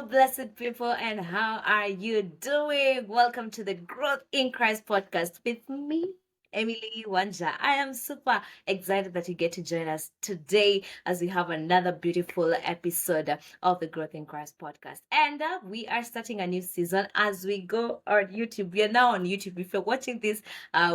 blessed people, and how are you doing? Welcome to the Growth in Christ podcast with me, Emily Wanja. I am super excited that you get to join us today as we have another beautiful episode of the Growth in Christ podcast. And we are starting a new season as we go on YouTube. We are now on YouTube. If you're watching this,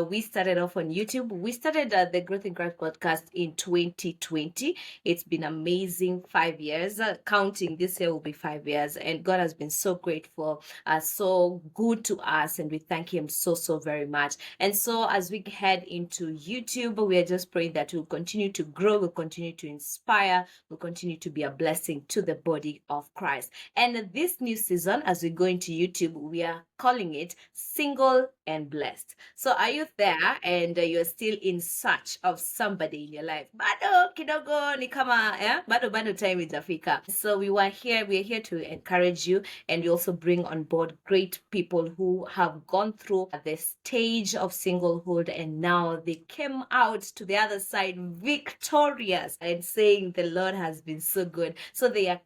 we started off on YouTube. We started the Growth in Christ podcast in 2020. It's been amazing 5 years. Counting this year will be 5 years, and God has been so grateful, so good to us, and we thank Him so very much. And so, as we head into YouTube, we are just praying that we'll continue to grow, we'll continue to inspire, we'll continue to be a blessing to the body of Christ. And this new season, as we go into YouTube, we are calling it Single and Blessed. So, are you there and you're still in search of somebody in your life? Bado kidogo ni kama bado time itafika. So we are here to encourage you, and we also bring on board great people who have gone through the stage of singlehood, and now they came out to the other side victorious and saying the Lord has been so good. So they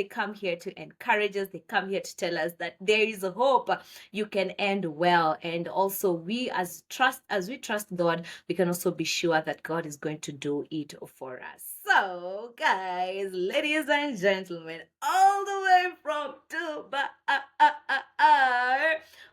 come here to encourage us, they come here to tell us that there is a hope, you can end well. And also as we trust God, we can also be sure that God is going to do it for us. So, guys, ladies and gentlemen, all the way from Dubai,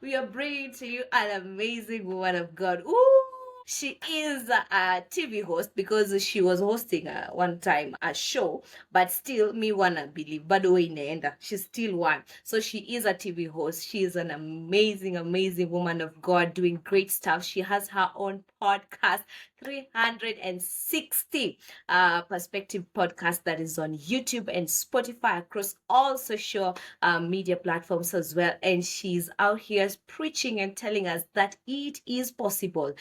we are bringing to you an amazing woman of God. Ooh! She is a TV host because she was hosting one time a show, but still, me wanna believe, bado inaenda. She's still one. So she is a TV host. She is an amazing woman of God doing great stuff. She has her own podcast, 360 perspective podcast that is on YouTube and Spotify, across all social media platforms as well. And she's out here preaching and telling us that it is possible,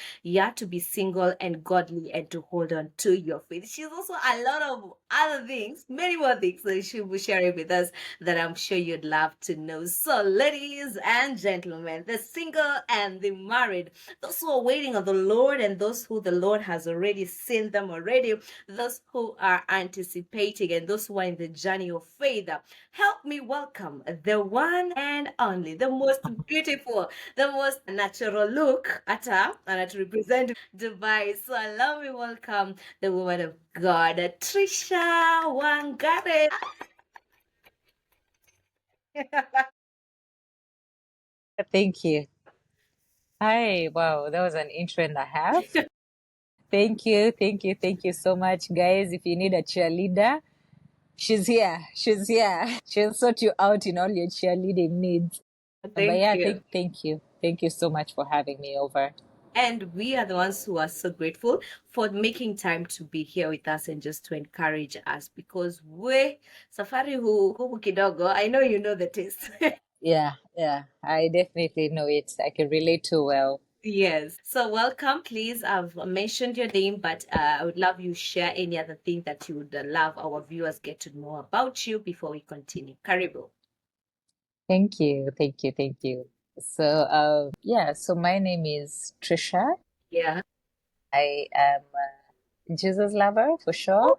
to be single and godly and to hold on to your faith. She's also a lot of other things, many more things that she will be sharing with us that I'm sure you'd love to know. So, ladies and gentlemen, the single and the married, those who are waiting on the Lord and those who the Lord has already seen them already, those who are anticipating and those who are in the journey of faith, help me welcome the one and only, the most beautiful, the most natural look at her, and to represent Dubai. So allow me welcome the woman of God, Trisha Wangari. Thank you. Hi. Wow, that was an intro and a half. Thank you so much, guys. If you need a cheerleader, she's here. She'll sort you out in all your cheerleading needs. But yeah, You. thank you so much for having me over. And we are the ones who are so grateful for making time to be here with us and just to encourage us, because we safari huku kidogo, I know you know the taste. Yeah, I definitely know it. I can relate too well. Yes. So welcome. Please, I've mentioned your name, but I would love you share any other thing that you would love our viewers get to know about you before we continue. Karibu. Thank you. So, yeah, so my name is Trisha. Yeah. I am a Jesus lover for sure.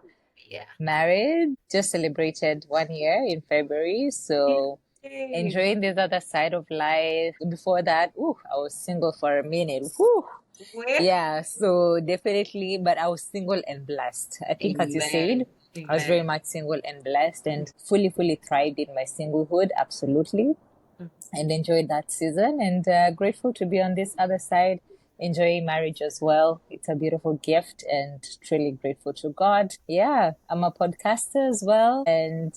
Yeah. Married, just celebrated 1 year in February. So Yay. enjoying this other side of life. Before that, I was single for a minute. Where? Yeah, so definitely, but I was single and blessed. I think, as you said, I was very much single and blessed and fully thrived in my singlehood, absolutely, and enjoyed that season. And grateful to be on this other side, enjoying marriage as well. It's a beautiful gift and truly grateful to God. Yeah, I'm a podcaster as well. And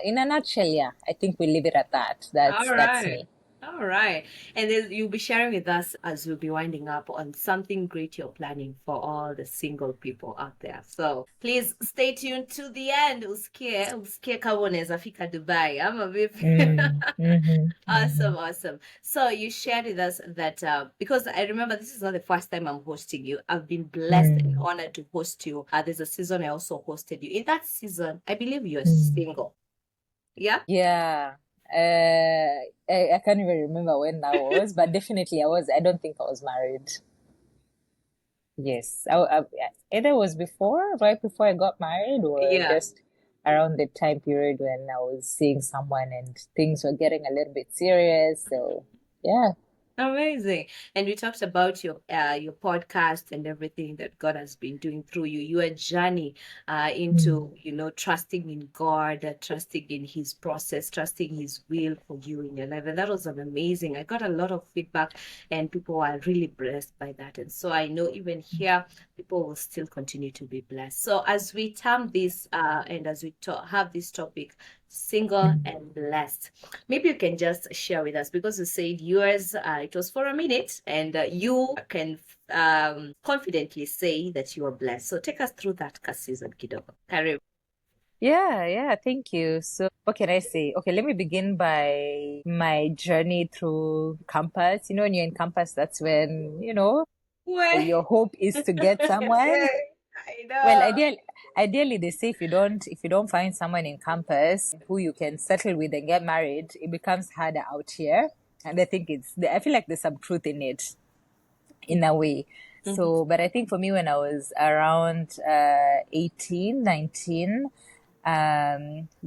in a nutshell, yeah, I think we leave it at that. That's me. All right. And then you'll be sharing with us as we'll be winding up on something great you're planning for all the single people out there. So please stay tuned to the end. Usikie kama unaweza fika Dubai. Ama vipi? Awesome. So you shared with us that because I remember this is not the first time I'm hosting you. I've been blessed and honored to host you. There's a season I also hosted you. In that season, I believe you're single. Yeah? Yeah. I can't even remember when that was, but definitely I was. I don't think I was married. Yes, either was right before I got married, or Yeah. just around the time period when I was seeing someone and things were getting a little bit serious. So yeah. Amazing. And we talked about your podcast and everything that God has been doing through you, your journey into, trusting in God, trusting in his process, trusting his will for you in your life. And that was amazing. I got a lot of feedback and people are really blessed by that. And so I know even here, people will still continue to be blessed. So as we term this and as we have this topic, single and blessed. Maybe you can just share with us because you said yours, it was for a minute, and you can confidently say that you are blessed. So take us through that season, kidogo. Karibu. Yeah, thank you. So, what can I say? Okay, let me begin by my journey through campus. When you're in campus, that's when, Well, your hope is to get someone. I Well, know. ideally, they say if you don't find someone in campus who you can settle with and get married, it becomes harder out here. And I feel like there's some truth in it, in a way. Mhm. So, but I think for me, when I was around 18, 19,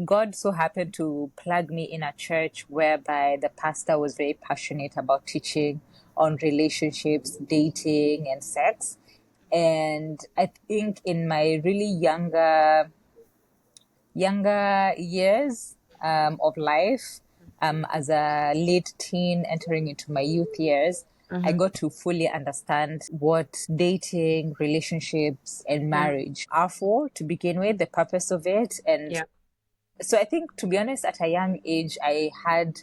God so happened to plug me in a church whereby the pastor was very passionate about teaching on relationships, dating, and sex. And I think in my really younger years of life, as a late teen entering into my youth years, I Mhm. got to fully understand what dating, relationships, and Yeah. marriage are for to begin with, the purpose of it. And Yeah. so I think, to be honest, at a young age, I had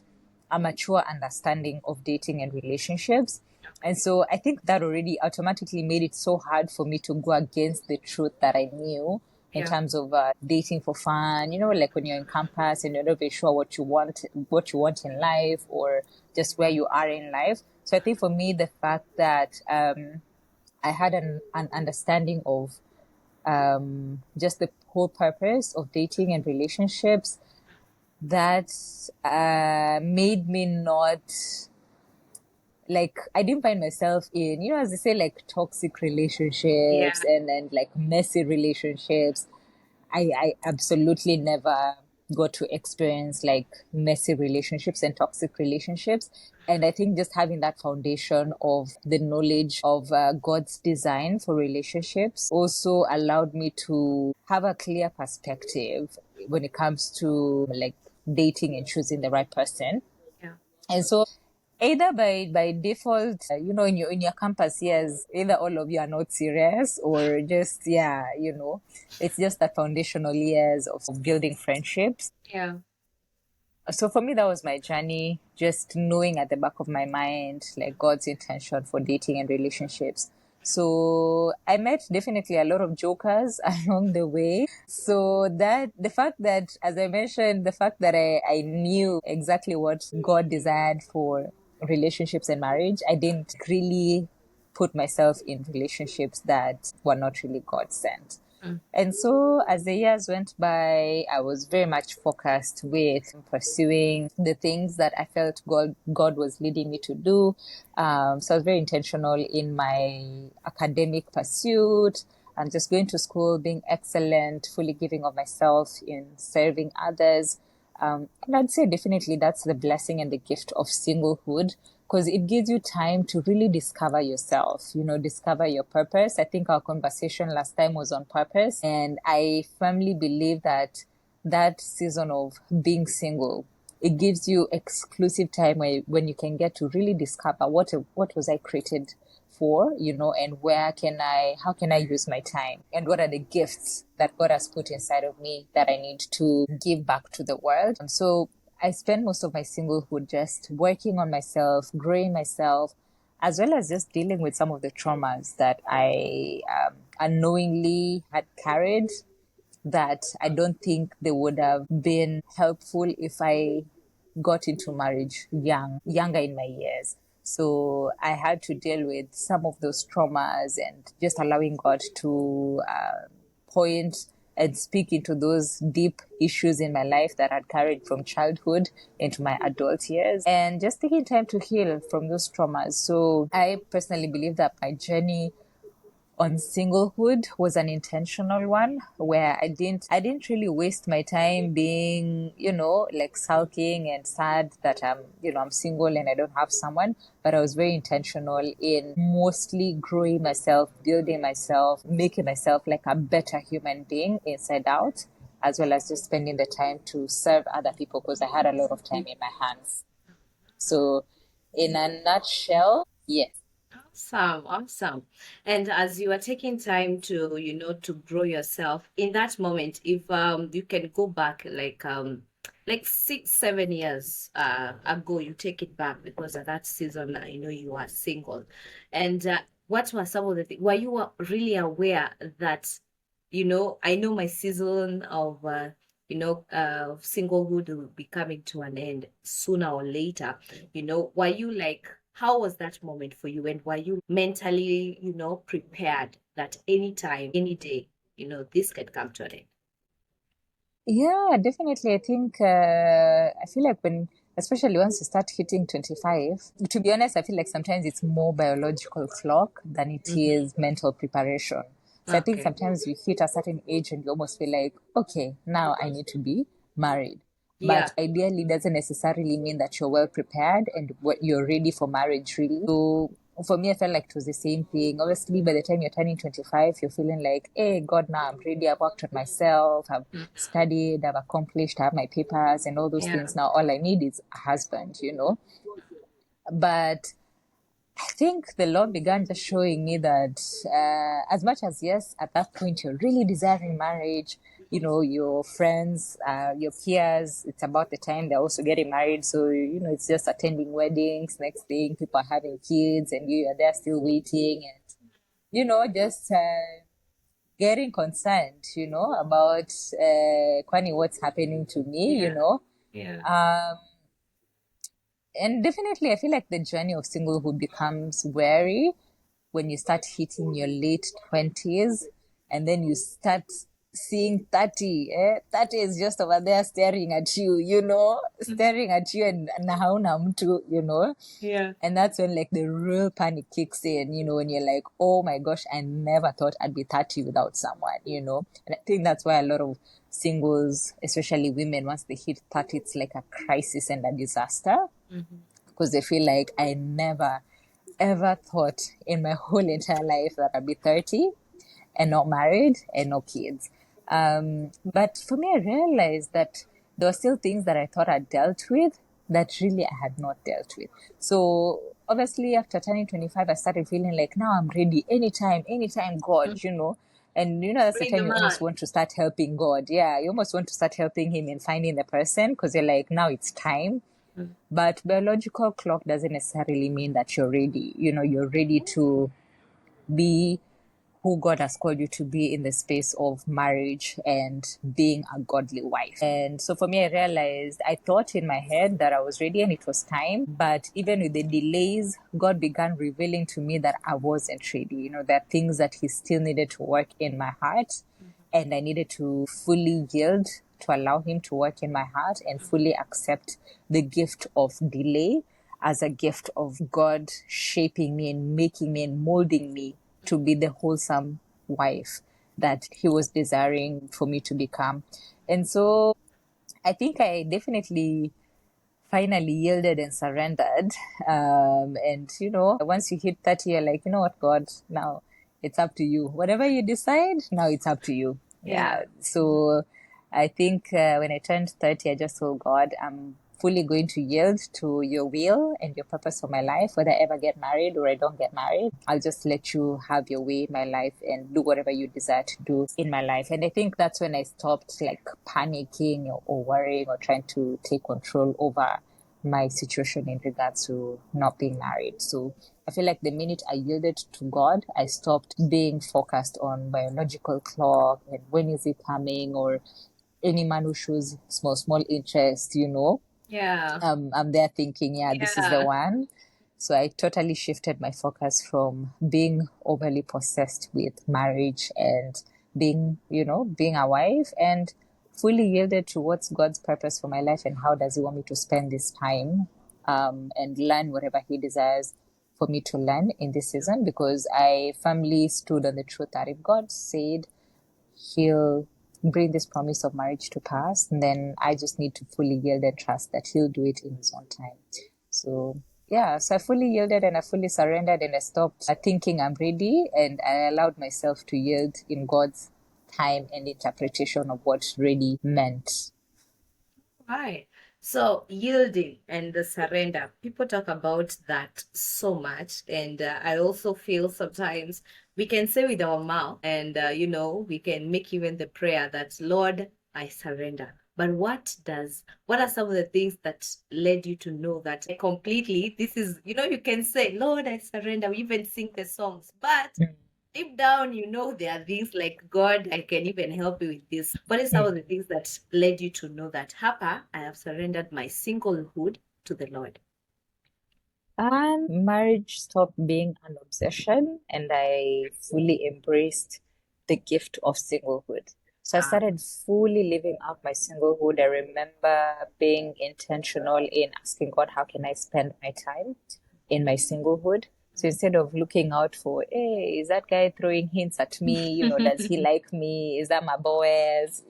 a mature understanding of dating and relationships. And so I think that already automatically made it so hard for me to go against the truth that I knew in Yeah. terms of dating for fun, like when you're in campus and you're not very sure what you want in life or just where you are in life. So I think for me, the fact that I had an understanding of just the whole purpose of dating and relationships that made me not like I didn't find myself in, as they say, like toxic Yeah. relationships and like messy relationships. I absolutely never got to experience like messy relationships and toxic relationships. And I think just having that foundation of the knowledge of God's design for relationships also allowed me to have a clear perspective when it comes to like dating and choosing the right person. Yeah. And so either by default, in your campus years, either all of you are not serious or just it's just the foundational years of building friendships. Yeah. So for me, that was my journey, just knowing at the back of my mind, like God's intention for dating and relationships. So I met definitely a lot of jokers along the way. So that the fact that, as I mentioned, the fact that I knew exactly what God desired for relationships and marriage, I didn't really put myself in relationships that were not really God sent. Mm. And so, as the years went by, I was very much focused with pursuing the things that I felt God was leading me to do. So I was very intentional in my academic pursuit and just going to school, being excellent, fully giving of myself in serving others. And I'd say definitely that's the blessing and the gift of singlehood because it gives you time to really discover yourself, discover your purpose. I think our conversation last time was on purpose. And I firmly believe that that season of being single, it gives you exclusive time when you can get to really discover what was I created for, and how can I use my time and what are the gifts that God has put inside of me that I need to give back to the world. And so I spent most of my singlehood just working on myself, growing myself, as well as just dealing with some of the traumas that I unknowingly had carried that I don't think they would have been helpful if I got into marriage younger in my years. So I had to deal with some of those traumas and just allowing God to point and speak into those deep issues in my life that I'd carried from childhood into my adult years and just taking time to heal from those traumas. So I personally believe that my journey on singlehood was an intentional one where I didn't really waste my time being, like sulking and sad that I'm single and I don't have someone, but I was very intentional in mostly growing myself, building myself, making myself like a better human being inside out, as well as just spending the time to serve other people because I had a lot of time in my hands. So in a nutshell, yes. Awesome, awesome. And as you are taking time to, to grow yourself in that moment, if you can go back like 6, 7 years ago, you take it back because at that season, you are single. And what were some of the things? Were you really aware that, I know my season of singlehood will be coming to an end sooner or later. Were you like, how was that moment for you? And were you mentally, prepared that anytime, any day, this can come to an end? Yeah, definitely. I think I feel like especially once you start hitting 25, to be honest, I feel like sometimes it's more biological clock than it Mm-hmm. is mental preparation. So I think Okay. sometimes you hit a certain age and you almost feel like, okay, now I need to be married. Yeah. But ideally, doesn't necessarily mean that you're well prepared and what you're ready for marriage, really. So for me, I felt like it was the same thing. Obviously, by the time you're turning 25, you're feeling like, hey, God, now I'm ready. I've worked on myself. I've Mm. studied. I've accomplished. I have my papers and all those Yeah. things. Now, all I need is a husband. But I think the Lord began just showing me that as much as, yes, at that point you're really desiring marriage, your friends, your peers, it's about the time they're also getting married. So, it's just attending weddings. Next thing, people are having kids and you are there still waiting and, just getting concerned, about Kwani, what's happening to me. Yeah. Yeah. Um, and definitely, I feel like the journey of singlehood becomes wary when you start hitting your late 20s and then you start seeing 30. 30 is just over there staring at you, staring at you and nahauna mtu, Yeah. and that's when like the real panic kicks in, when you're like, oh my gosh, I never thought I'd be 30 without someone. And I think that's why a lot of singles, especially women, once they hit 30, it's like a crisis and a disaster Mm-hmm. because they feel like I never ever thought in my whole entire life that I'd be 30 and not married and no kids. But for me, I realized that there were still things that I thought I dealt with that really I had not dealt with. So obviously, after turning 25, I started feeling like now I'm ready anytime, God, And that's the Bring time them you almost on. want to start helping God. Yeah, you almost want to start helping Him in finding the person because you're like, now it's time. Mm. But biological clock doesn't necessarily mean that you're ready. You're ready to be who God has called you to be in the space of marriage and being a godly wife. And so for me, I realized I thought in my head that I was ready and it was time. But even with the delays, God began revealing to me that I wasn't ready. There are things that He still needed to work in my heart. And I needed to fully yield to allow Him to work in my heart and fully accept the gift of delay as a gift of God shaping me and making me and molding me to be the wholesome wife that He was desiring for me to become. And so I think I definitely finally yielded and surrendered. And, once you hit 30, you're like, you know what, God, now it's up to you. Whatever you decide, now it's up to you. Yeah. Yeah. So I think when I turned 30, I just told God, I'm fully going to yield to your will and your purpose for my life. Whether I ever get married or I don't get married, I'll just let you have your way in my life and do whatever you desire to do in my life. And I think that's when I stopped like panicking or worrying or trying to take control over my situation in regards to not being married. So I feel like the minute I yielded to God, I stopped being focused on biological clock and when is it coming or any man who shows small interest. Yeah. I'm there thinking, yeah, this is the Yeah. one. So I totally shifted my focus from being overly possessed with marriage and being a wife and fully yielded to what's God's purpose for my life and how does He want me to spend this time and learn whatever He desires for me to learn in this season, because I firmly stood on the truth that if God said he'll bring this promise of marriage to pass, and then I just need to fully yield and trust that he'll do it in his own time. So yeah, so I fully yielded and I fully surrendered, and I stopped thinking I'm ready, and I allowed myself to yield in God's time and interpretation of what ready meant. Right. So yielding and the surrender, people talk about that so much. And I also feel sometimes we can say with our mouth, and, we can make even the prayer that, Lord, I surrender. But what are some of the things that led you to know that completely, this is, you can say, Lord, I surrender. We even sing the songs, but deep down, there are things like, God, I can even help you with this. What is some of the things that led you to know that, Hapa, I have surrendered my singlehood to the Lord? And marriage stopped being an obsession, and I fully embraced the gift of singlehood. So I started fully living out my singlehood. I remember being intentional in asking God, how can I spend my time in my singlehood? So instead of looking out for, hey, is that guy throwing hints at me? Does he like me? Is that my boys?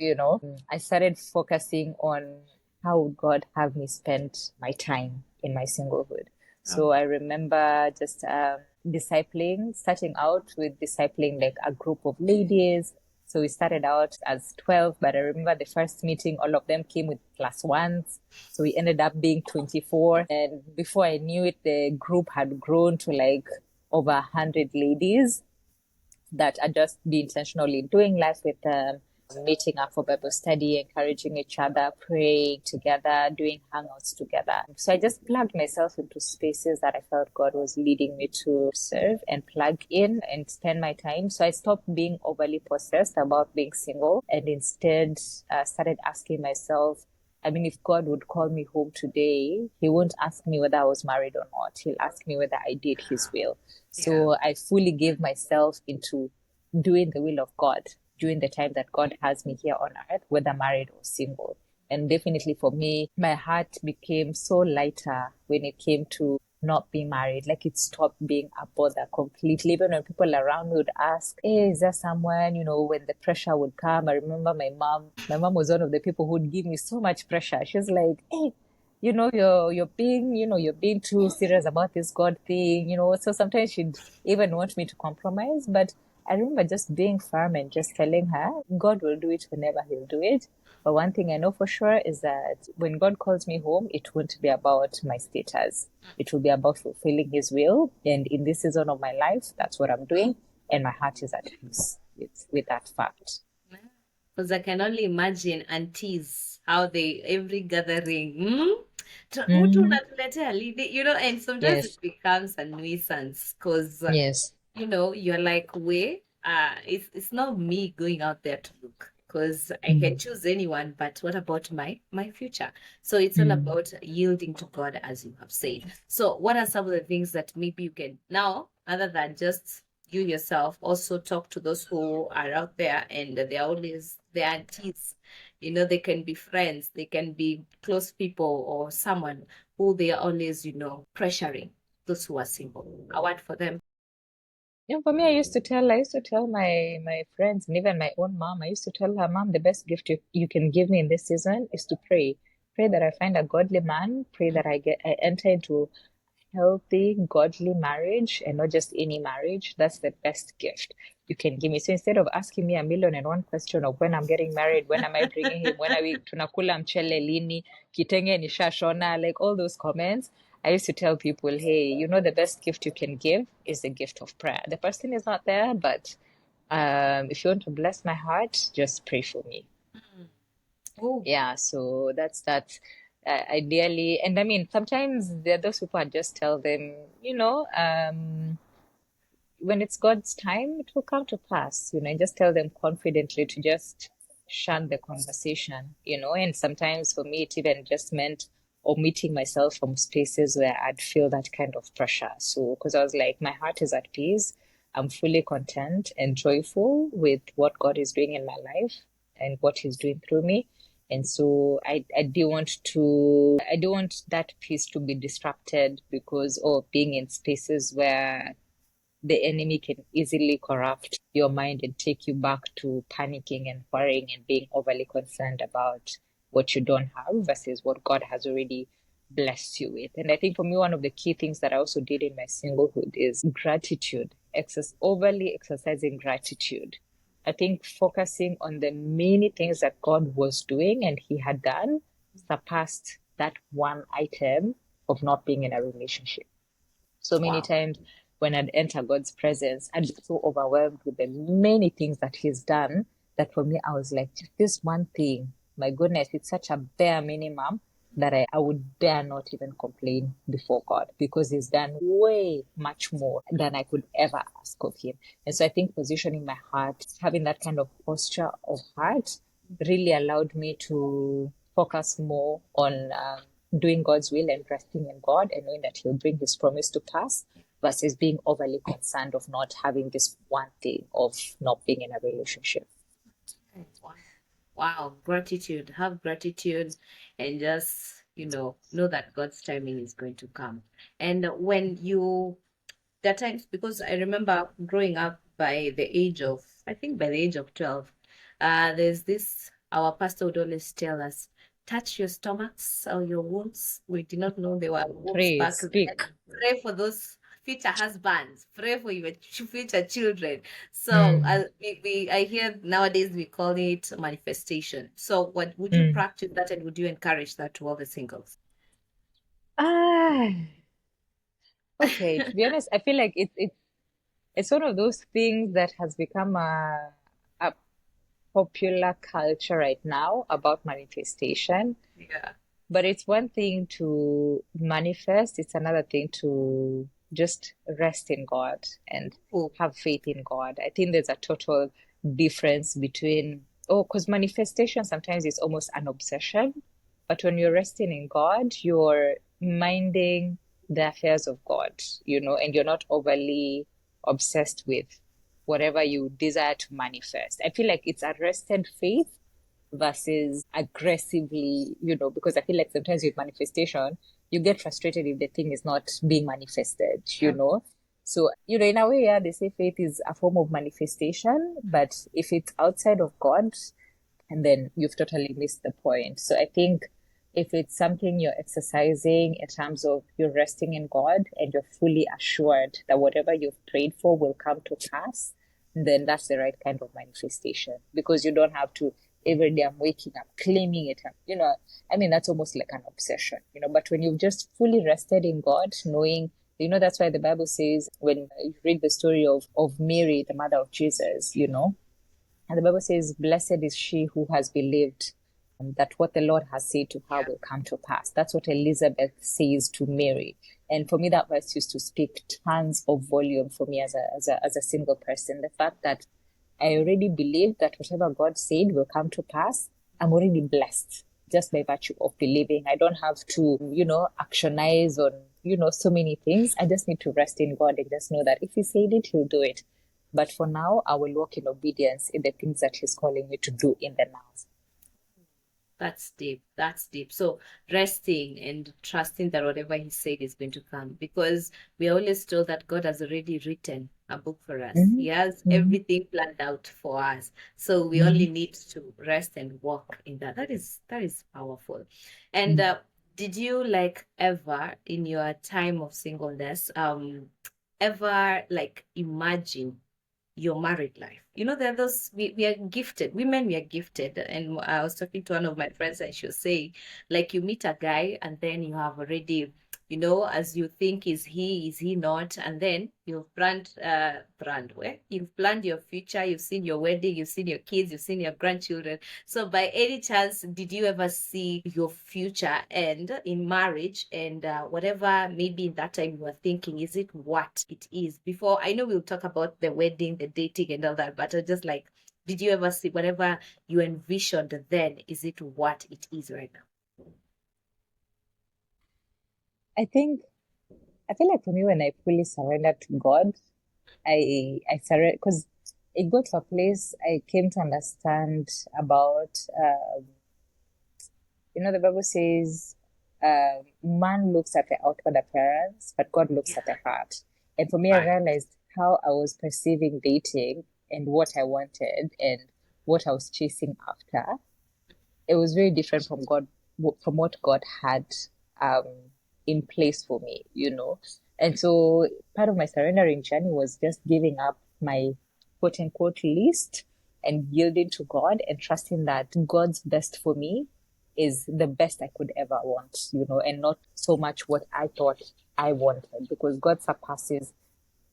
I started focusing on how would God have me spend my time in my singlehood. So I remember just starting out with discipling like a group of ladies. So we started out as 12, but I remember the first meeting, all of them came with plus ones. So we ended up being 24. And before I knew it, the group had grown to like over 100 ladies that are just be intentionally doing life with them, meeting up for Bible study, encouraging each other, praying together, doing hangouts together. So I just plugged myself into spaces that I felt God was leading me to serve and plug in and spend my time. So I stopped being overly possessed about being single, and instead started asking myself, I mean, if God would call me home today, he won't ask me whether I was married or not. He'll ask me whether I did his will. So I fully gave myself into doing the will of God during the time that God has me here on earth, whether married or single. And definitely for me, my heart became so lighter when it came to not being married. Like it stopped being a bother completely. Even when people around me would ask, hey, is there someone, when the pressure would come. I remember my mom was one of the people who would give me so much pressure. She was like, hey, you're being too serious about this God thing, So sometimes she'd even want me to compromise, but I remember just being firm and just telling her, God will do it whenever he'll do it. But one thing I know for sure is that when God calls me home, it won't be about my status. It will be about fulfilling his will. And in this season of my life, that's what I'm doing. And my heart is at peace with that fact. Because I can only imagine aunties, how they, every gathering, mtu Mm-hmm. unatuletea lidi, and sometimes Yes. it becomes a nuisance because, Yes. you're like, wait, it's not me going out there to look because I can Mm-hmm. choose anyone, but what about my future? So it's all Mm-hmm. about yielding to God, as you have said. So what are some of the things that maybe you can now, other than just you yourself, also talk to those who are out there and they're always their aunties. They can be friends, they can be close people or someone who they are always, pressuring those who are single. I want for them. Yeah, for me, I used to tell my friends and even my own mom. I used to tell her, Mom, the best gift you can give me in this season is to pray. Pray that I find a godly man. Pray that I enter into healthy, godly marriage and not just any marriage. That's the best gift you can give me. So instead of asking me a million and one question of when I'm getting married, when am I bringing him, when are we tunakula mchele lini, kitenge ni shashona, like all those comments, I used to tell people, hey, the best gift you can give is the gift of prayer. The person is not there, but if you want to bless my heart, just pray for me. Oh, Yeah, so that's that. Ideally, and I mean, sometimes there are those people I just tell them, when it's God's time, it will come to pass. And just tell them confidently to just shun the conversation, and sometimes for me, it even just meant omitting myself from spaces where I'd feel that kind of pressure. So, because I was like, my heart is at peace. I'm fully content and joyful with what God is doing in my life and what He's doing through me. And so I do want that peace to be disrupted because of being in spaces where the enemy can easily corrupt your mind and take you back to panicking and worrying and being overly concerned about what you don't have versus what God has already blessed you with. And I think for me, one of the key things that I also did in my singlehood is gratitude, overly exercising gratitude. I think focusing on the many things that God was doing and He had done surpassed that one item of not being in a relationship. So many Wow. times when I'd enter God's presence, I'd be so overwhelmed with the many things that He's done that for me, I was like, just this one thing, my goodness, it's such a bare minimum that I would dare not even complain before God because He's done way much more than I could ever ask of Him. And so I think positioning my heart, having that kind of posture of heart really allowed me to focus more on doing God's will and resting in God and knowing that He'll bring His promise to pass versus being overly concerned of not having this one thing of not being in a relationship. Wow. Wow. Gratitude. Have gratitude and just, know that God's timing is going to come. And when you there are times because I remember growing up I think by the age of 12, there's this, our pastor would always tell us, touch your stomachs or your wombs. We did not know they were wombs Pray, back then. speak. Pray for those future husbands. Pray for your future children. So Mm, I hear nowadays we call it manifestation. So what would you mm. practice that and would you encourage that to all the singles? Ah, okay. To be honest, I feel like it's one of those things that has become a popular culture right now about manifestation. Yeah. But it's one thing to manifest, it's another thing to just rest in God and Cool. have faith in God. I think there's a total difference between, because manifestation sometimes is almost an obsession. But when you're resting in God, you're minding the affairs of God, and you're not overly obsessed with whatever you desire to manifest. I feel like it's a rested faith versus aggressively, because I feel like sometimes with manifestation, you get frustrated if the thing is not being manifested, Yeah. So, in a way, yeah, they say faith is a form of manifestation, but if it's outside of God, and then you've totally missed the point. So I think if it's something you're exercising in terms of you're resting in God and you're fully assured that whatever you've prayed for will come to pass, then that's the right kind of manifestation because you don't have to every day I'm waking up claiming it. I mean, that's almost like an obsession, but when you've just fully rested in God, knowing that's why the Bible says when you read the story of Mary, the mother of Jesus, and the Bible says, blessed is she who has believed that what the Lord has said to her Yeah. will come to pass. That's what Elizabeth says to Mary. And for me, that verse used to speak tons of volume for me as a single person. The fact that I already believe that whatever God said will come to pass, I'm already blessed just by virtue of believing. I don't have to, actionize on, so many things. I just need to rest in God and just know that if He said it, He'll do it. But for now, I will walk in obedience in the things that He's calling me to do in the now. That's deep. That's deep. So resting and trusting that whatever he said is going to come because we are always told that God has already written a book for us. He has Mm-hmm. everything planned out for us. So we Mm-hmm. only need to rest and walk in that. That is powerful. And Mm-hmm. did you like ever in your time of singleness, ever like imagine your married life? There are those we are gifted. Women, we are gifted. And I was talking to one of my friends and she was saying, like you meet a guy and then you have already, as you think is he not? And then you've planned your future, you've seen your wedding, you've seen your kids, you've seen your grandchildren. So by any chance, did you ever see your future end in marriage and whatever maybe in that time you were thinking, is it what it is? Before, I know we'll talk about the wedding, the dating and all that, but I just like, did you ever see whatever you envisioned then, is it what it is right now? I think I feel like for me when I fully surrendered to God, I surrendered because it got to a place I came to understand about the Bible says, man looks at the outward appearance, but God looks at the heart. And for me, I realized how I was perceiving dating and what I wanted and what I was chasing after. It was very different from what God had um, in place for me, And so part of my surrendering journey was just giving up my quote unquote list and yielding to God and trusting that God's best for me is the best I could ever want, and not so much what I thought I wanted, because God surpasses.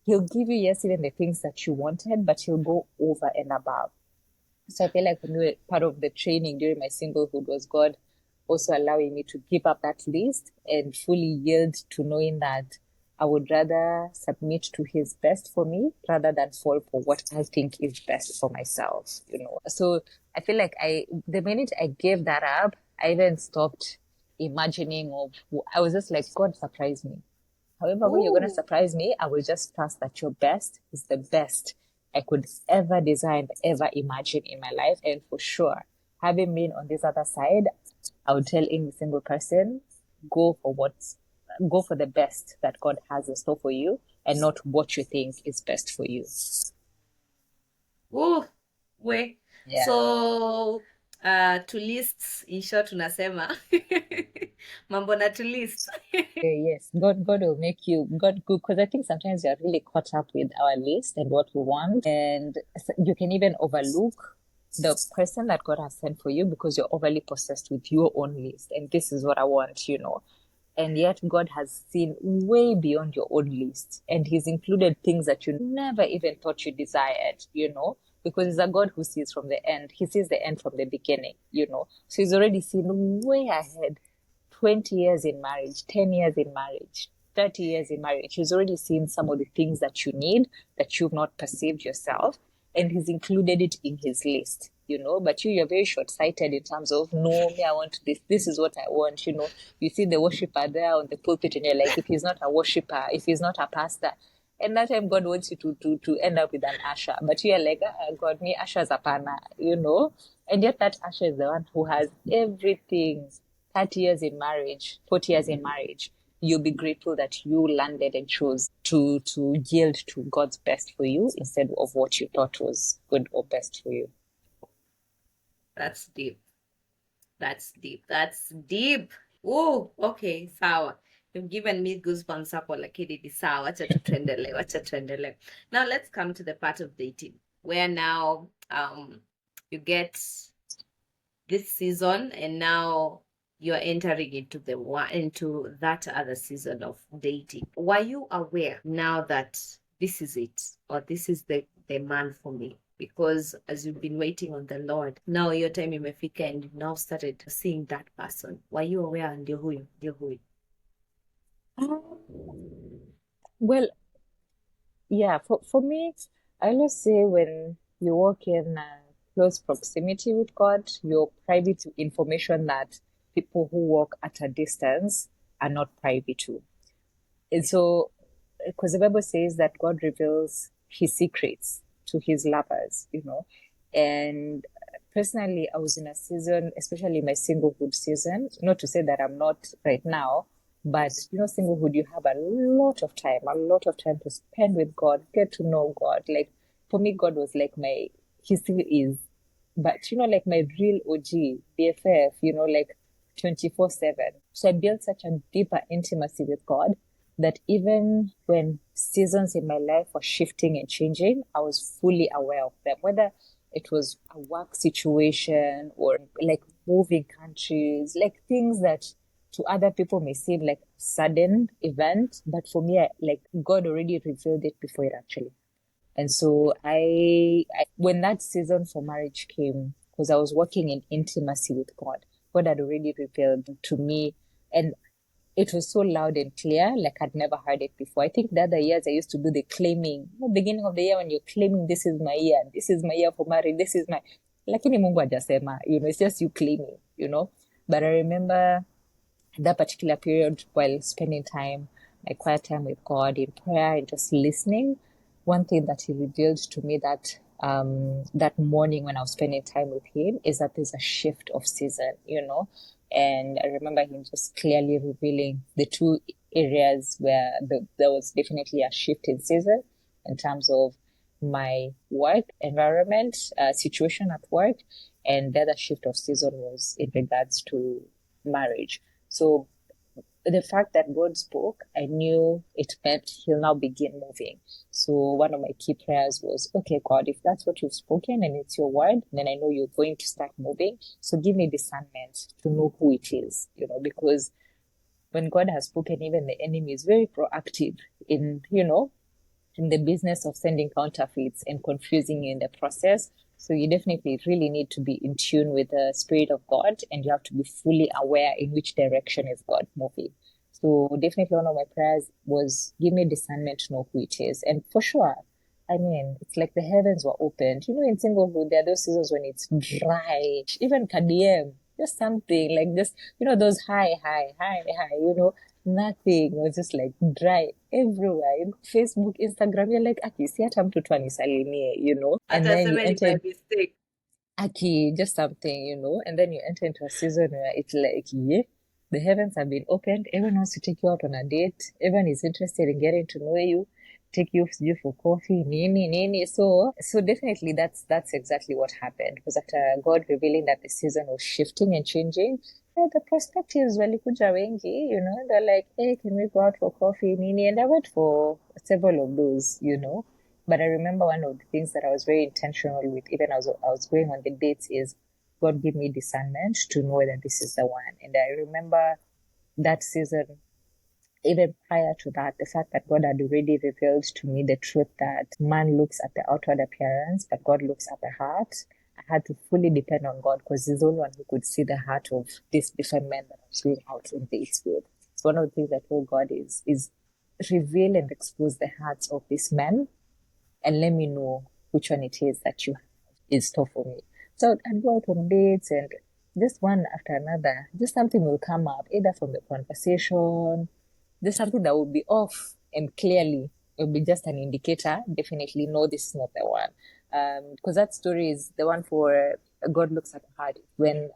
He'll give you, yes, even the things that you wanted, but he'll go over and above. So I feel like part of the training during my singlehood was God also allowing me to give up that list and fully yield to knowing that I would rather submit to his best for me rather than fall for what I think is best for myself. So I feel like the minute I gave that up, I then stopped imagining I was just like, God, surprise me. However, when you're going to surprise me, I will just trust that your best is the best I could ever design, ever imagine in my life. And for sure, having been on this other side, I would tell any single person, go for the best that God has in store for you and not what you think is best for you. We. Yeah. So to lists, in short tunasema mambo na to list. Yes, God will make you God good, because I think sometimes we are really caught up with our list and what we want, and you can even overlook the person that God has sent for you because you're overly possessed with your own list, and this is what I want. And yet God has seen way beyond your own list, and he's included things that you never even thought you desired, because he's a God who sees from the end. He sees the end from the beginning. So he's already seen way ahead. 20 years in marriage, 10 years in marriage, 30 years in marriage. He's already seen some of the things that you need that you've not perceived yourself, and he's included it in his list. But you're very short-sighted in terms of, no, me, I want this is what I want. You see the worshiper there on the pulpit and you're like, if he's not a worshiper, if he's not a pastor, and that time God wants you to end up with an usher, but you're like, God, me, usher's a pana. And yet that usher is the one who has everything. 30 years in marriage, 40 years in marriage, you'll be grateful that you landed and chose to yield to God's best for you instead of what you thought was good or best for you. That's deep. That's deep. That's deep. Oh, okay, sawa. You've given me goosebumps hapo lakini ni sawa. Wacha tuendelee. Now let's come to the part of dating where now you get this season and now you're entering into that other season of dating. Were you aware now that this is it, or this is the man for me? Because as you've been waiting on the Lord, now your time imefika and you've now started seeing that person. Were you aware? Ndio huyu? Well, yeah, for me, I always say when you walk in close proximity with God, you're privy to information that people who walk at a distance are not privy to. And so, because the Bible says that God reveals his secrets to his lovers. And personally, I was in a season, especially my singlehood season, not to say that I'm not right now, but singlehood, you have a lot of time to spend with God, get to know God. Like for me, God was like he still is, but like my real OG, BFF, like 24/7. So I built such a deeper intimacy with God that even when seasons in my life were shifting and changing, I was fully aware of them, whether it was a work situation or like moving countries, like things that to other people may seem like a sudden event, but for me, like God already revealed it before it actually. And so when that season for marriage came, because I was working in intimacy with God had already revealed to me, and it was so loud and clear, like I'd never heard it before. I think the other years I used to do the claiming. Beginning of the year when you're claiming, this is my year for marriage, this is my... Lakini Mungu hajasema, it's just you claiming. But I remember that particular period while spending time, my quiet time with God in prayer and just listening, one thing that he revealed to me that morning when I was spending time with him is that there's a shift of season, And I remember him just clearly revealing the two areas where there was definitely a shift in season in terms of my work environment, situation at work, and the other shift of season was in regards to marriage. So the fact that God spoke, I knew it meant He'll now begin moving. So one of my key prayers was, okay, God, if that's what you've spoken and it's your word, then I know you're going to start moving. So give me discernment to know who it is, because when God has spoken, even the enemy is very proactive in the business of sending counterfeits and confusing you in the process. So you definitely really need to be in tune with the Spirit of God, and you have to be fully aware in which direction is God moving. So definitely one of my prayers was give me discernment to know who it is. And for sure, I mean, it's like the heavens were opened. In singlehood, there are those seasons when it's dry. Even KDM, just something like just, those high, nothing. It was just like dry everywhere. Facebook, Instagram, you're like, Aki, si hata mtu tu anisalimie. And Hata then you sema ni by enter, mistake. Aki, just something. And then you enter into a season where it's like, yeah, the heavens have been opened. Everyone wants to take you out on a date. Everyone is interested in getting to know you, take you for coffee, nini. So definitely that's exactly what happened. Because after God revealing that the season was shifting and changing, the perspectives walikuja wengi, they're like, hey, can we go out for coffee, nini? And I went for several of those. But I remember one of the things that I was very intentional with, even as I was going on the dates, is God gave me discernment to know that this is the one. And I remember that season, even prior to that, the fact that God had already revealed to me the truth that man looks at the outward appearance, but God looks at the heart. I had to fully depend on God because He's the only one who could see the heart of these different men that I was going out on dates with. So one of the things I told God is reveal and expose the hearts of these men and let me know which one it is that you have in store for me. So I'd go out on dates and just one after another, just something will come up, either from the conversation, just something that will be off, and clearly it will be just an indicator. Definitely, no, this is not the one. Because that story is the one for God looks at the heart when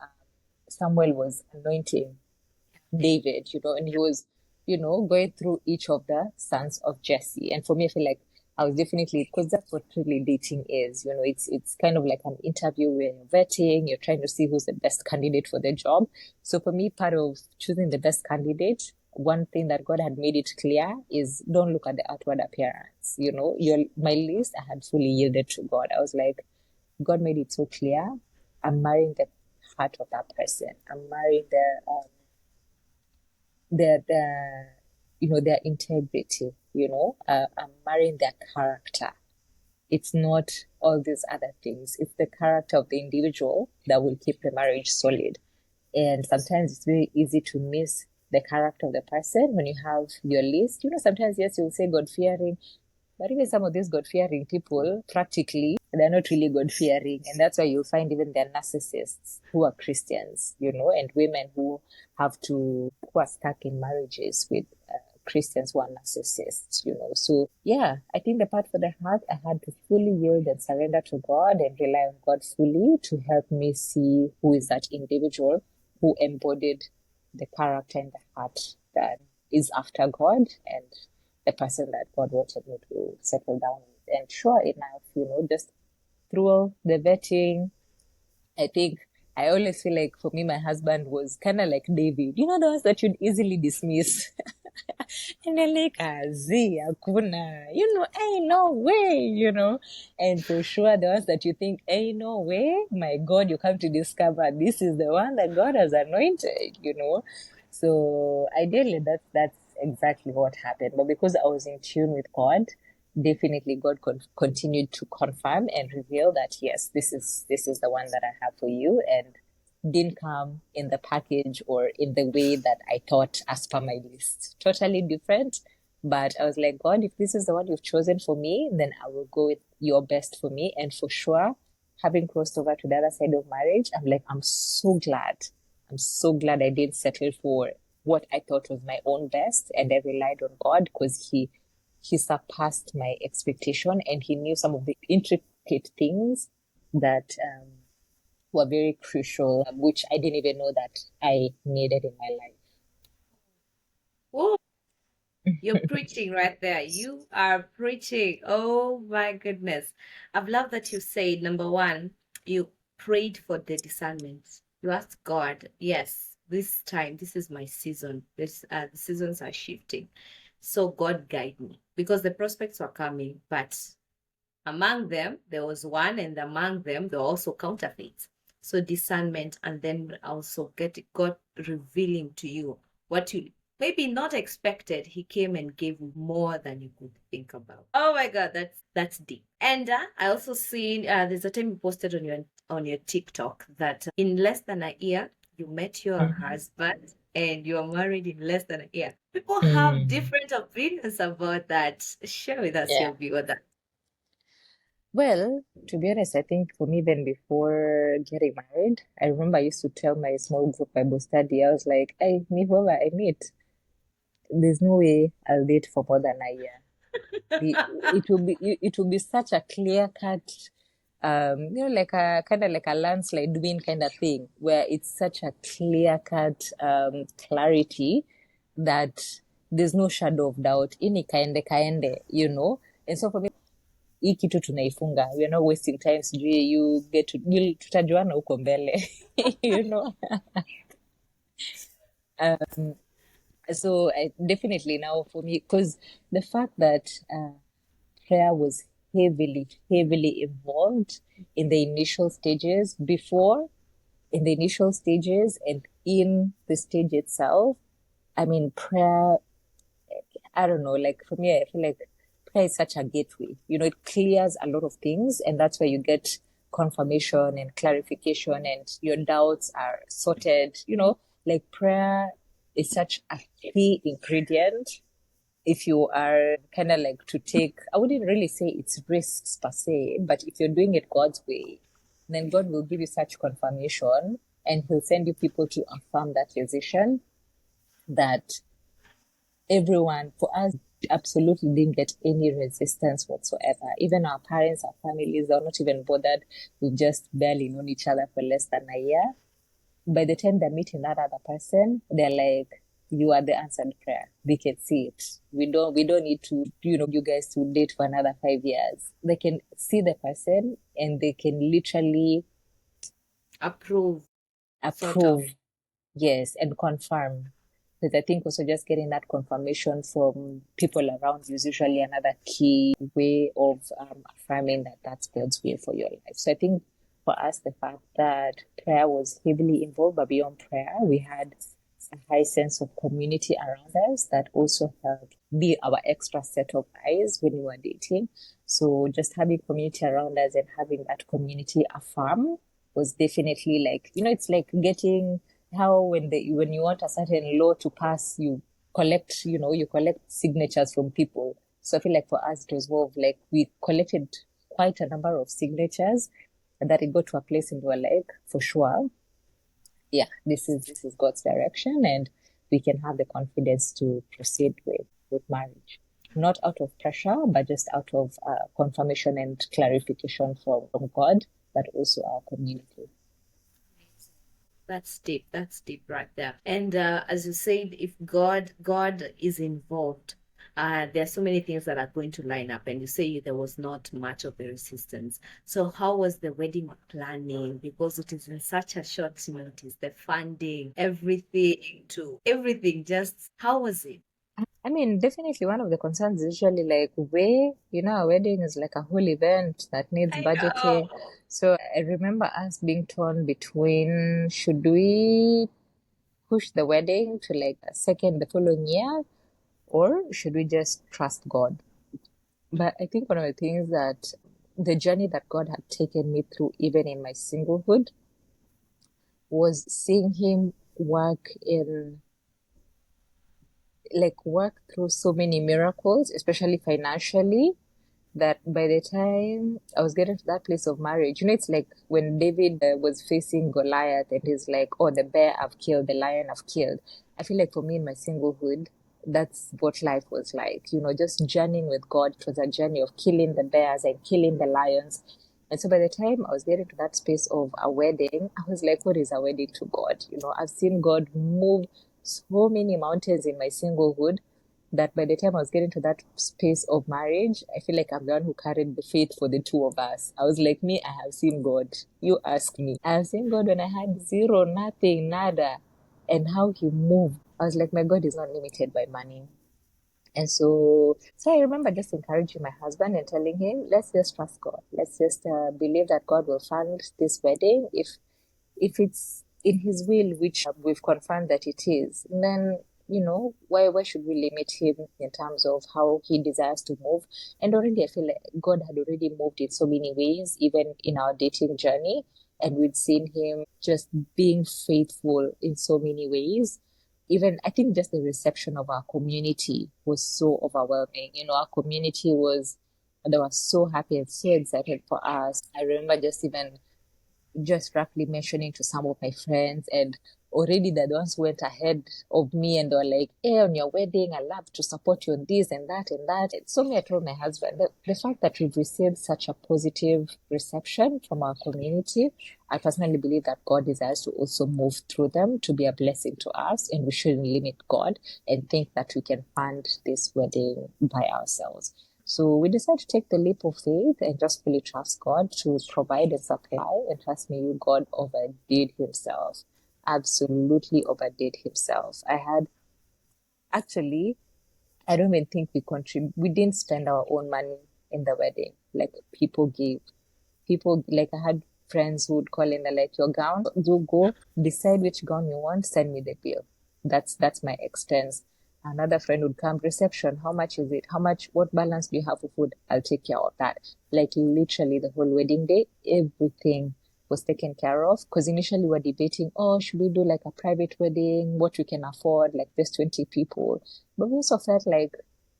Samuel was anointing David, and he was, going through each of the sons of Jesse. And for me, I feel like I was definitely, because that's what really dating is, it's kind of like an interview where you're vetting, you're trying to see who's the best candidate for the job. So for me, part of choosing the best candidate, one thing that God had made it clear is don't look at the outward appearance. My list, I had fully yielded to God. I was like, God made it so clear. I'm marrying the heart of that person. I'm marrying their integrity. I'm marrying their character. It's not all these other things. It's the character of the individual that will keep the marriage solid. And sometimes it's very easy to miss the character of the person when you have your list. Sometimes, yes, you'll say God fearing, but even some of these God fearing people, practically, they're not really God fearing. And that's why you'll find even they're narcissists who are Christians, and women who are stuck in marriages with Christians who are narcissists. So, yeah, I think the part for the heart, I had to fully yield and surrender to God and rely on God fully to help me see who is that individual who embodied the character and the heart that is after God and the person that God wanted me to settle down with. And sure enough, just through the vetting, I think I always feel like for me, my husband was kind of like David. The ones that you'd easily dismiss. And then like, Z, Akuna, ain't no way. And for sure, the ones that you think, ain't no way, my God, you come to discover this is the one that God has anointed. So ideally, that's exactly what happened. But because I was in tune with God, definitely God continued to confirm and reveal that yes, this is the one that I have for you, and didn't come in the package or in the way that I thought as per my list. Totally different. But I was like, God, if this is the one you've chosen for me, then I will go with your best for me. And for sure, having crossed over to the other side of marriage, I'm like, I'm so glad. I'm so glad I didn't settle for what I thought was my own best. And I relied on God because he surpassed my expectation and he knew some of the intricate things that were very crucial, which I didn't even know that I needed in my life. Oh, you're preaching right there. You are preaching. Oh my goodness. I've loved that you said, number one, you prayed for the discernment. You asked God, yes, this time, this is my season. The seasons are shifting. So God guide me because the prospects were coming, but among them, there was one, and among them, there were also counterfeits. So discernment, and then also get God revealing to you what you maybe not expected. He came and gave you more than you could think about. Oh my God, that's deep. And I also seen there's a time you posted on your TikTok that in less than a year you met your Mhm. husband and you're married in less than a year. People have Mm. different opinions about that. Share with us Yeah. your view on that. Well, to be honest, I think for me, even before getting married, I remember I used to tell my small group Bible study, I was like, hey, me, whoever I meet, there's no way I'll date for more than a year. It will be such a clear cut, like a kind of like a landslide win kind of thing, where it's such a clear cut clarity that there's no shadow of doubt. Ini kaende kaende. And so for me, hii kitu tunaifunga, we're not wasting time, sijui tutajuana huko mbele. you know so I definitely now for me, because the fact that prayer was heavily involved in the initial stages, in the initial stages and in the stage itself. I mean, prayer, I don't know, like for me, I feel like prayer is such a gateway. It clears a lot of things, and that's where you get confirmation and clarification, and your doubts are sorted. Like prayer is such a key ingredient if you are kind of like to take, I wouldn't really say it's risks per se, but if you're doing it God's way, then God will give you such confirmation, and He'll send you people to affirm that decision, that everyone, for us, absolutely didn't get any resistance whatsoever. Even our parents, our families, are not even bothered. We've just barely known each other for less than a year. By the time they're meeting that other person, they're like, you are the answered prayer. They can see it. We don't need to, you guys to date for another 5 years. They can see the person and they can literally Approve, sort of. approve, yes, and confirm. Because I think also just getting that confirmation from people around you is usually another key way of affirming that that's God's will for your life. So I think for us, the fact that prayer was heavily involved, but beyond prayer, we had a high sense of community around us that also helped be our extra set of eyes when we were dating. So just having community around us and having that community affirm was definitely like, it's like getting how when you want a certain law to pass, you collect signatures from people. So I feel like for us it was more of like we collected quite a number of signatures, and that it got to a place in our like, for sure, yeah, this is God's direction, and we can have the confidence to proceed with marriage, not out of pressure, but just out of confirmation and clarification from God, but also our community. That's deep. That's deep right there. And as you said, if God is involved, there are so many things that are going to line up. And you say there was not much of a resistance. So how was the wedding planning? Because it is in such a short notice, the funding, everything. Just how was it? I mean, definitely one of the concerns is usually like a wedding is like a whole event that needs I know. budgeting. So I remember us being torn between, should we push the wedding to like a second the following year, or should we just trust God? But I think one of the things that the journey that God had taken me through, even in my singlehood, was seeing Him work through so many miracles, especially financially, that by the time I was getting to that place of marriage, it's like when David was facing Goliath and he's like, oh, the bear I've killed, the lion I've killed. I feel like for me in my singlehood, that's what life was like, just journeying with God. It was a journey of killing the bears and killing the lions. And so by the time I was getting to that space of a wedding, I was like, what is a wedding to God? I've seen God move so many mountains in my singlehood that by the time I was getting to that space of marriage, I feel like I'm the one who carried the faith for the two of us. I was like, me, I have seen God. You ask me. I have seen God when I had zero, nothing, nada. And how he moved. I was like, my God is not limited by money. And so I remember just encouraging my husband and telling him, let's just trust God. Let's just believe that God will fund this wedding. If it's in his will, which we've confirmed that it is, then why should we limit him in terms of how he desires to move? And already I feel like God had already moved in so many ways, even in our dating journey, and we'd seen him just being faithful in so many ways. Even I think just the reception of our community was so overwhelming. Our community they were so happy and so excited for us. I remember just roughly mentioning to some of my friends, and already they're the ones who went ahead of me and they were like, hey, on your wedding, I love to support you on this and that and that. And so me, I told my husband that the fact that we've received such a positive reception from our community, I personally believe that God desires to also move through them to be a blessing to us, and we shouldn't limit God and think that we can fund this wedding by ourselves. So we decided to take the leap of faith and just fully trust God to provide and supply. And trust me, God overdid himself. Absolutely overdid himself. Actually, I don't even think we didn't spend our own money in the wedding. Like people gave. People, like I had friends who would call in, they're like, your gown, you go decide which gown you want, send me the bill. That's my expense. Another friend would come, reception, how much is it? What balance do you have for food? I'll take care of that. Like literally the whole wedding day, everything was taken care of. Because initially we were debating, oh, should we do like a private wedding? What we can afford, like just 20 people. But we also felt like,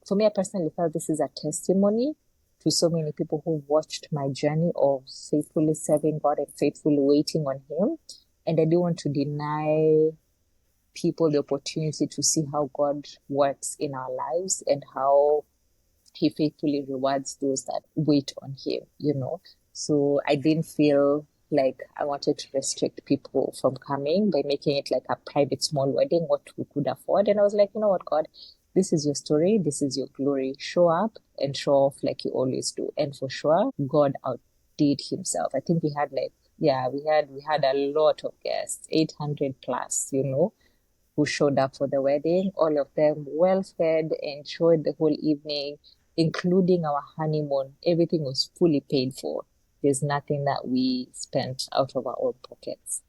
for me, I personally felt this is a testimony to so many people who watched my journey of faithfully serving God and faithfully waiting on him. And I didn't want to deny people the opportunity to see how God works in our lives and how he faithfully rewards those that wait on him. So I didn't feel like I wanted to restrict people from coming by making it like a private small wedding, what we could afford. And I was like, you know what, God, this is your story, this is your glory. Show up and show off like you always do. And for sure, God outdid himself. I think we had we had a lot of guests, 800 plus, who showed up for the wedding. All of them well fed, enjoyed the whole evening, including our honeymoon. Everything was fully paid for. There's nothing that we spent out of our own pockets.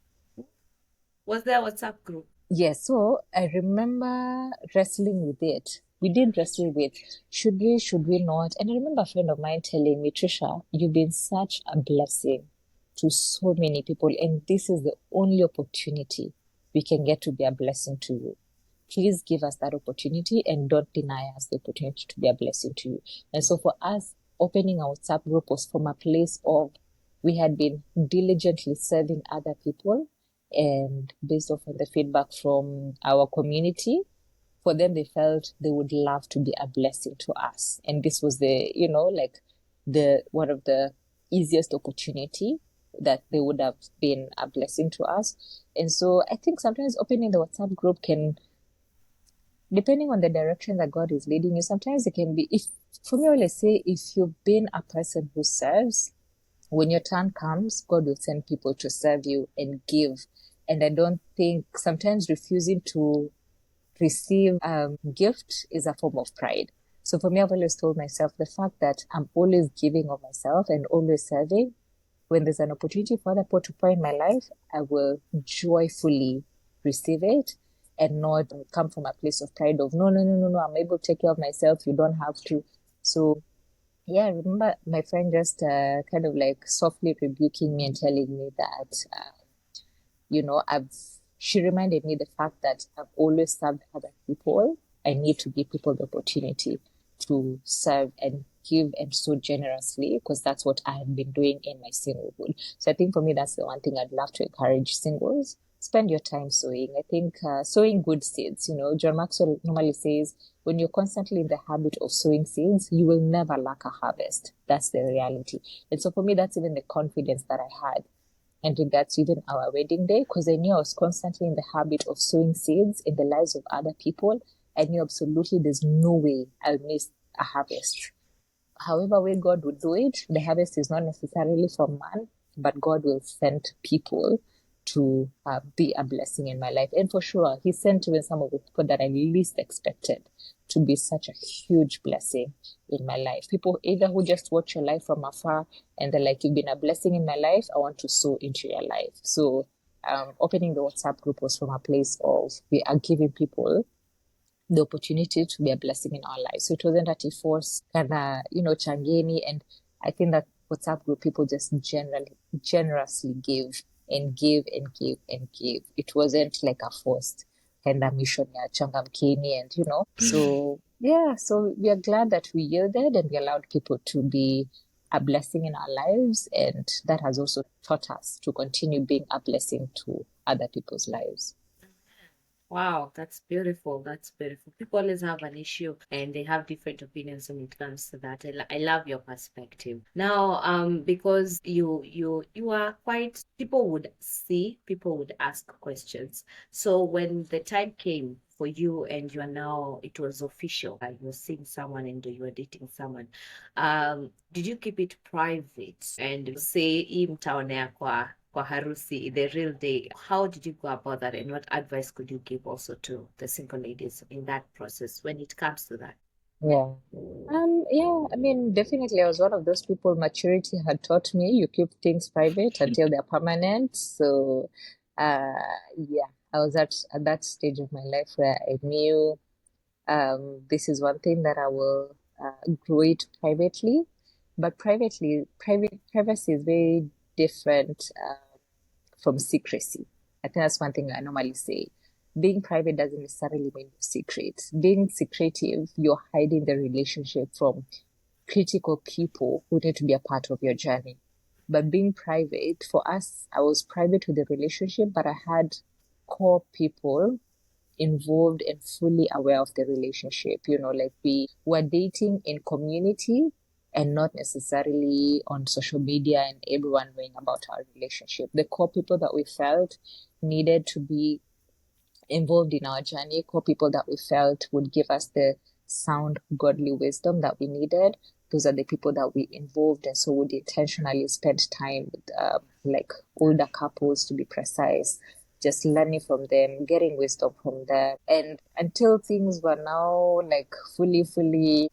Was there a WhatsApp group? Yes, so I remember wrestling with it. We did wrestle with should we not? And I remember a friend of mine telling me, Trisha, you've been such a blessing to so many people, and this is the only opportunity we can get to be a blessing to you. Please give us that opportunity and don't deny us the opportunity to be a blessing to you. And so for us, opening our WhatsApp group was from a place of we had been diligently serving other people, and based off of the feedback from our community, for them, they felt they would love to be a blessing to us. And this was one of the easiest opportunity that they would have been a blessing to us. And so I think sometimes opening the WhatsApp group can, depending on the direction that God is leading you, sometimes it can be, for me, I always say, if you've been a person who serves, when your turn comes, God will send people to serve you and give. And I don't think sometimes refusing to receive gift is a form of pride. So for me, I've always told myself the fact that I'm always giving of myself and always serving, when there's an opportunity for other people to pour in my life, I will joyfully receive it and not come from a place of pride of, no, I'm able to take care of myself. You don't have to. So yeah, I remember my friend just kind of like softly rebuking me and telling me that, she reminded me the fact that I've always served other people. I need to give people the opportunity to serve and give and so generously, because that's what I have been doing in my singlehood. So I think for me, that's the one thing I'd love to encourage singles spend your time sowing. I think sowing good seeds, John Maxwell normally says, when you're constantly in the habit of sowing seeds, you will never lack a harvest. That's the reality. And so for me, that's even the confidence that I had and regards to even our wedding day, because I knew I was constantly in the habit of sowing seeds in the lives of other people. I knew absolutely there's no way I'll miss a harvest. However way God would do it, the harvest is not necessarily from man, but God will send people to be a blessing in my life. And for sure, He sent even some of the people that I least expected to be such a huge blessing in my life. People either who just watch your life from afar and they're like, you've been a blessing in my life, I want to sow into your life. So opening the WhatsApp group was from a place of we are giving people the opportunity to be a blessing in our lives. So it wasn't that he forced changeni. And I think that WhatsApp group people just generously give and give and give and give. It wasn't like a forced kind of mission ya changamkeni and So yeah, so we are glad that we yielded and we allowed people to be a blessing in our lives, and that has also taught us to continue being a blessing to other people's lives. Wow, that's beautiful. That's beautiful. People always have an issue and they have different opinions when it comes to that. I love your perspective. Now, because you are quite, people would see, people would ask questions. So when the time came for you and you are now, it was official, you're seeing someone and you are dating someone, did you keep it private and say hii mtaonea kwa harusi, the real day? How did you go about that, and what advice could you give also to the single ladies in that process when it comes to that? Yeah. Yeah, I mean, definitely I was one of those people maturity had taught me you keep things private until they're permanent. So, uh, yeah, I was at that stage of my life where I knew, this is one thing that I will, grow it privately, but privacy is very different, from secrecy. I think that's one thing I normally say. Being private doesn't necessarily mean you're secret. Being secretive, you're hiding the relationship from critical people who need to be a part of your journey. But being private, for us, I was private with the relationship, but I had core people involved and fully aware of the relationship. Like we were dating in community and not necessarily on social media and everyone knowing about our relationship. The core people that we felt needed to be involved in our journey, core people that we felt would give us the sound godly wisdom that we needed. Those are the people that we involved, and so would intentionally spend time with, like older couples to be precise, just learning from them, getting wisdom from them. And until things were now like fully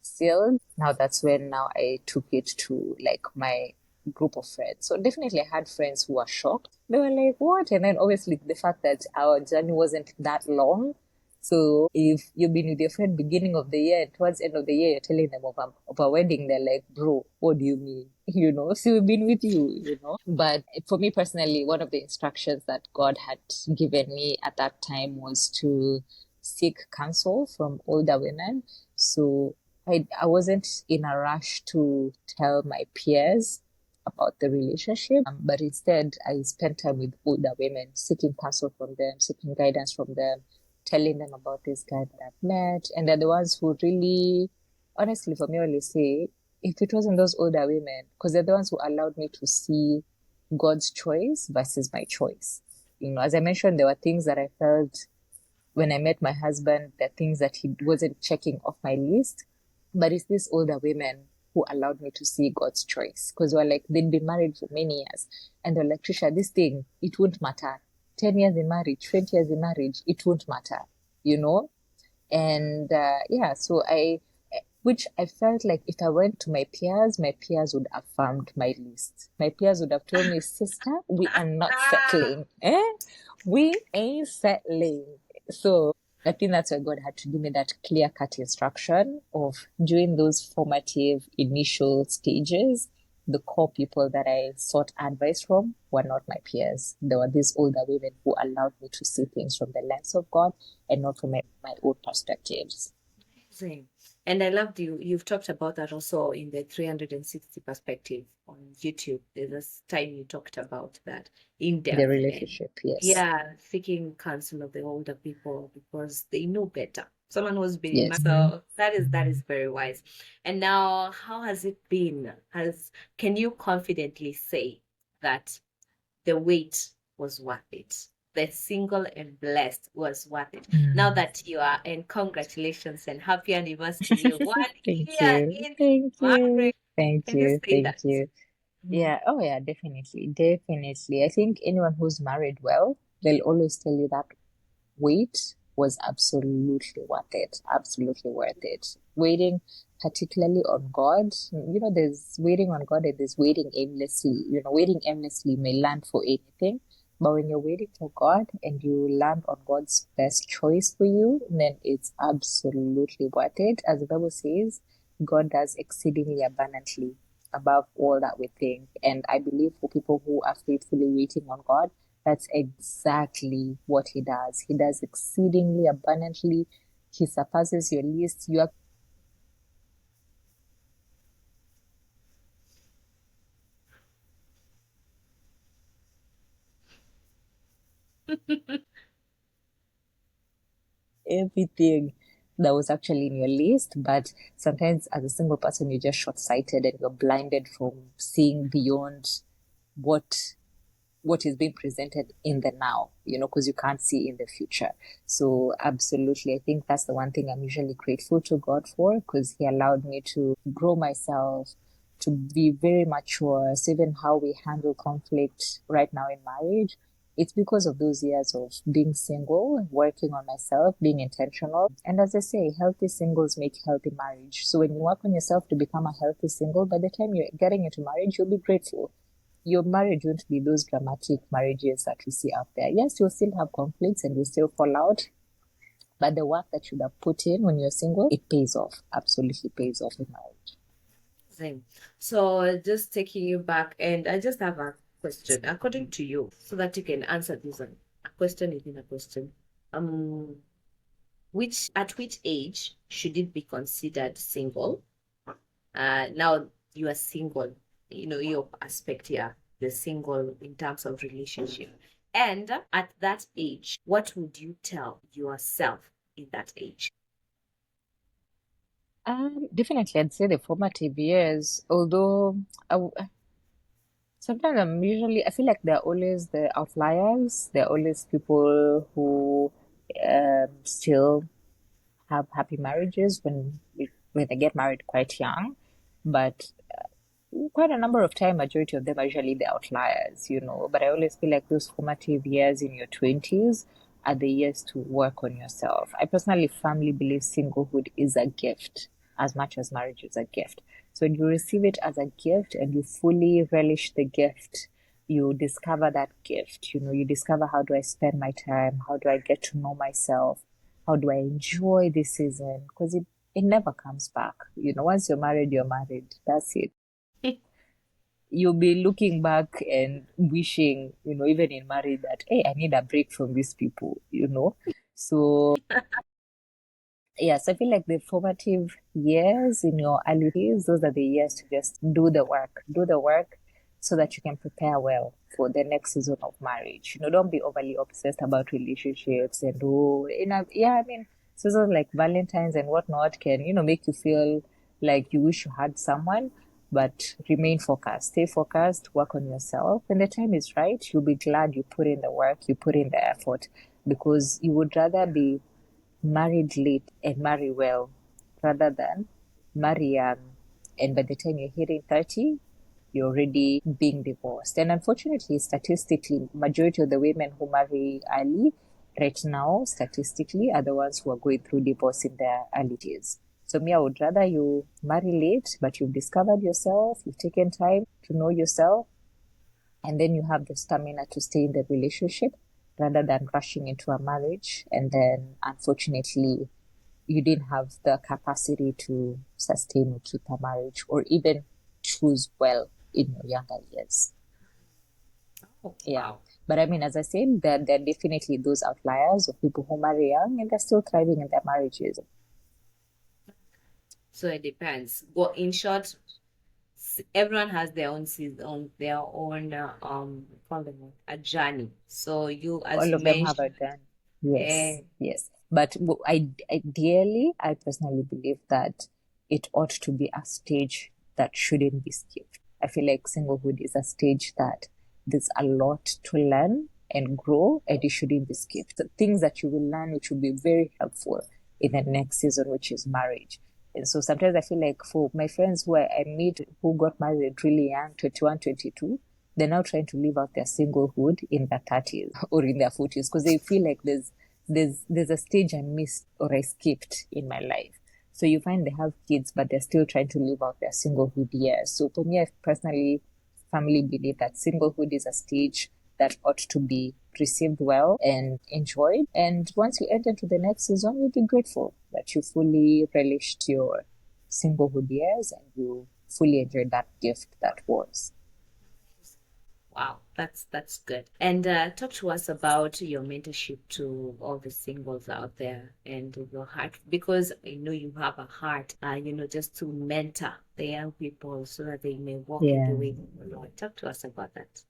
sealed, now that's when now I took it to like my group of friends. So definitely I had friends who were shocked. They were like, what? And then obviously the fact that our journey wasn't that long. So if you've been with your friend beginning of the year, towards the end of the year, you're telling them of a wedding, they're like, bro, what do you mean? So we've been with you. But for me personally, one of the instructions that God had given me at that time was to seek counsel from older women. So I wasn't in a rush to tell my peers about the relationship, but instead I spent time with older women, seeking counsel from them, seeking guidance from them, telling them about this guy that I've met. And they're the ones who really, honestly, for me, I always say, if it wasn't those older women, because they're the ones who allowed me to see God's choice versus my choice. As I mentioned, there were things that I felt when I met my husband, there are things that he wasn't checking off my list. But it's these older women who allowed me to see God's choice. Because we're like, they'd been married for many years. And they're like, Trisha, this thing, it won't matter. 10 years in marriage, 20 years in marriage, it won't matter, you know? And yeah, so which I felt like if I went to my peers would have affirmed my list. My peers would have told me, sister, we are not settling. We ain't settling. So I think that's why God had to give me that clear cut instruction of during those formative initial stages, the core people that I sought advice from were not my peers. There were these older women who allowed me to see things from the lens of God and not from my own perspectives. Same. And I loved you've talked about that also in the 360 perspective on YouTube. There's this time you talked about that in The depth and relationship, yes. yeah, seeking counsel of the older people because they know better. Someone who's been Yes. so that is very wise. And now how has it been? Has can you confidently say that the wait was worth it? The single and blessed was worth it. Now that you are, and congratulations and happy anniversary. One Thank year you. in Thank you. marriage. Thank Can you you. say Thank that? you. Mhm. Yeah. Oh, yeah, definitely. Definitely. I think anyone who's married well, they'll always tell you that wait was absolutely worth it. Absolutely worth it. Waiting, particularly on God, there's waiting on God and there's waiting aimlessly. Waiting aimlessly may land for anything, but when you're waiting for God and you land on God's best choice for you, then it's absolutely worth it. As the Bible says, God does exceedingly abundantly above all that we think. And I believe for people who are faithfully waiting on God, that's exactly what he does. He does exceedingly abundantly. He surpasses your list. You are everything that was actually in your list. But sometimes, as a single person, you're just short sighted and you're blinded from seeing beyond what what is being presented in the now, because you can't see in the future. So absolutely, I think that's the one thing I'm usually grateful to God for, because he allowed me to grow myself, to be very mature. So even how we handle conflict right now in marriage, it's because of those years of being single, working on myself, being intentional. And as I say, healthy singles make healthy marriage. So when you work on yourself to become a healthy single, by the time you're getting into marriage, you'll be grateful. Your marriage won't be those dramatic marriages that we see out there. Yes, you'll still have conflicts and you'll still fall out, but the work that you have put in when you're single, it pays off. Absolutely pays off in marriage. Same. So just taking you back, and I just have a question according to you, so that you can answer this one. A question within a question. Um, which at which age should it be considered single? Now you are single, your aspect here, the single in terms of relationship. And at that age, what would you tell yourself in that age? Definitely, I'd say the formative years, although sometimes I feel like there are always the outliers. There are always people who still have happy marriages when they get married quite young. But quite a number of time, majority of them are usually the outliers. But I always feel like those formative years in your 20s are the years to work on yourself. I personally firmly believe singlehood is a gift as much as marriage is a gift. So when you receive it as a gift and you fully relish the gift, you discover that gift. You discover, how do I spend my time? How do I get to know myself? How do I enjoy this season? Because it never comes back. Once you're married, you're married. That's it. You'll be looking back and wishing, even in marriage, that, hey, I need a break from these people. So, yes, I feel like the formative years in your early days, those are the years to just do the work so that you can prepare well for the next season of marriage. Don't be overly obsessed about relationships and, yeah, I mean, seasons like Valentine's and whatnot can, make you feel like you wish you had someone, but remain focused, stay focused, work on yourself. When the time is right, you'll be glad you put in the work, you put in the effort, because you would rather be married late and marry well rather than marry young and by the time you're hitting 30 you're already being divorced. And unfortunately, statistically, majority of the women who marry early right now, statistically, are the ones who are going through divorce in their early days. So me, I would rather you marry late, but you've discovered yourself, you've taken time to know yourself, and then you have the stamina to stay in the relationship rather than rushing into a marriage and then unfortunately you didn't have the capacity to sustain or keep a marriage or even choose well in your younger years. Oh, Yeah. wow. But I mean, as I said, there are definitely those outliers of people who marry young and they're still thriving in their marriages. So it depends. Well, in short, everyone has their own season, their own call them what, a journey. So you, as All you of them have a mentioned, done. Yes, eh, yes. But ideally, I personally believe that it ought to be a stage that shouldn't be skipped. I feel like singlehood is a stage that there's a lot to learn and grow, and it shouldn't be skipped. The things that you will learn, which will be very helpful in the next season, which is marriage. And so sometimes I feel like for my friends who I meet who got married really young, 21, 22, they're now trying to live out their singlehood in their 30s or in their 40s because they feel like there's a stage I missed or I skipped in my life. So you find they have kids, but they're still trying to live out their singlehood years. So for me, I personally firmly believe that singlehood is a stage that ought to be received well and enjoyed. And once you enter into the next season, you'll be grateful that you fully relished your singlehood years and you fully enjoyed that gift that was. wow, that's good. And talk to us about your mentorship to all the singles out there and your heart, because I know you have a heart, just to mentor the young people so that they may walk in the Yeah. way of the Lord. Talk to us about that.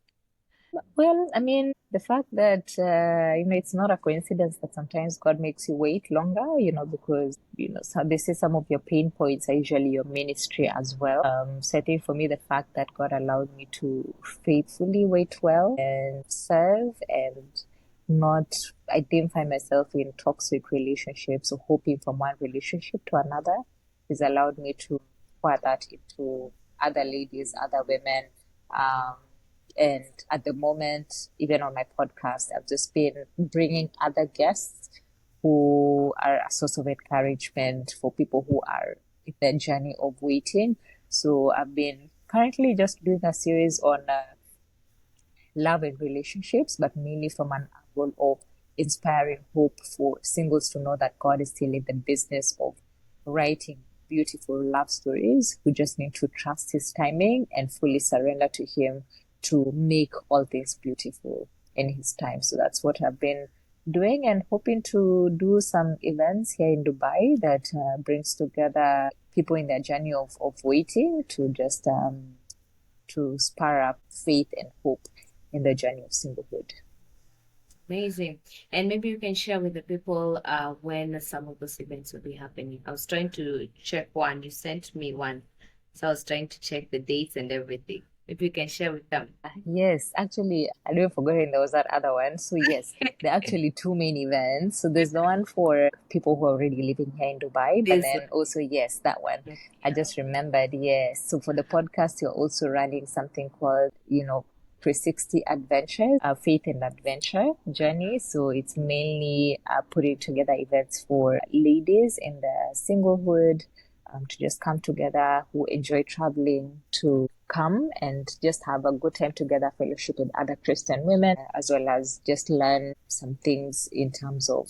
Well, I mean, the fact that, it's not a coincidence that sometimes God makes you wait longer, because, so this is some of your pain points are usually your ministry as well. So I think for me, the fact that God allowed me to faithfully wait well and serve and not, I didn't find myself in toxic relationships or hoping from one relationship to another, has allowed me to pour that into other ladies, other women. Um, and at the moment, even on my podcast, I've just been bringing other guests who are a source of encouragement for people who are in their journey of waiting. So I've been currently just doing a series on love and relationships, but mainly from an angle of inspiring hope for singles to know that God is still in the business of writing beautiful love stories. We just need to trust His timing and fully surrender to Him to make all things beautiful in His time. So that's what I've been doing and hoping to do some events here in Dubai that brings together people in their journey of waiting to just to spur up faith and hope in the journey of singlehood. Amazing. And maybe you can share with the people when some of those events will be happening. I was trying to check one. You sent me one. So I was trying to check the dates and everything. Maybe you can share with them. Yes, actually, I don't forget there was that other one. So yes, there are actually two main events. So there's the one for people who are already living here in Dubai, but This then also yes, that one. I just remembered, yes. So for the podcast, you're also running something called, 360 Adventures, Faith and Adventure Journey. So it's mainly putting together events for ladies in the singlehood, to just come together who enjoy traveling to come and just have a good time together, fellowship with other Christian women, as well as just learn some things in terms of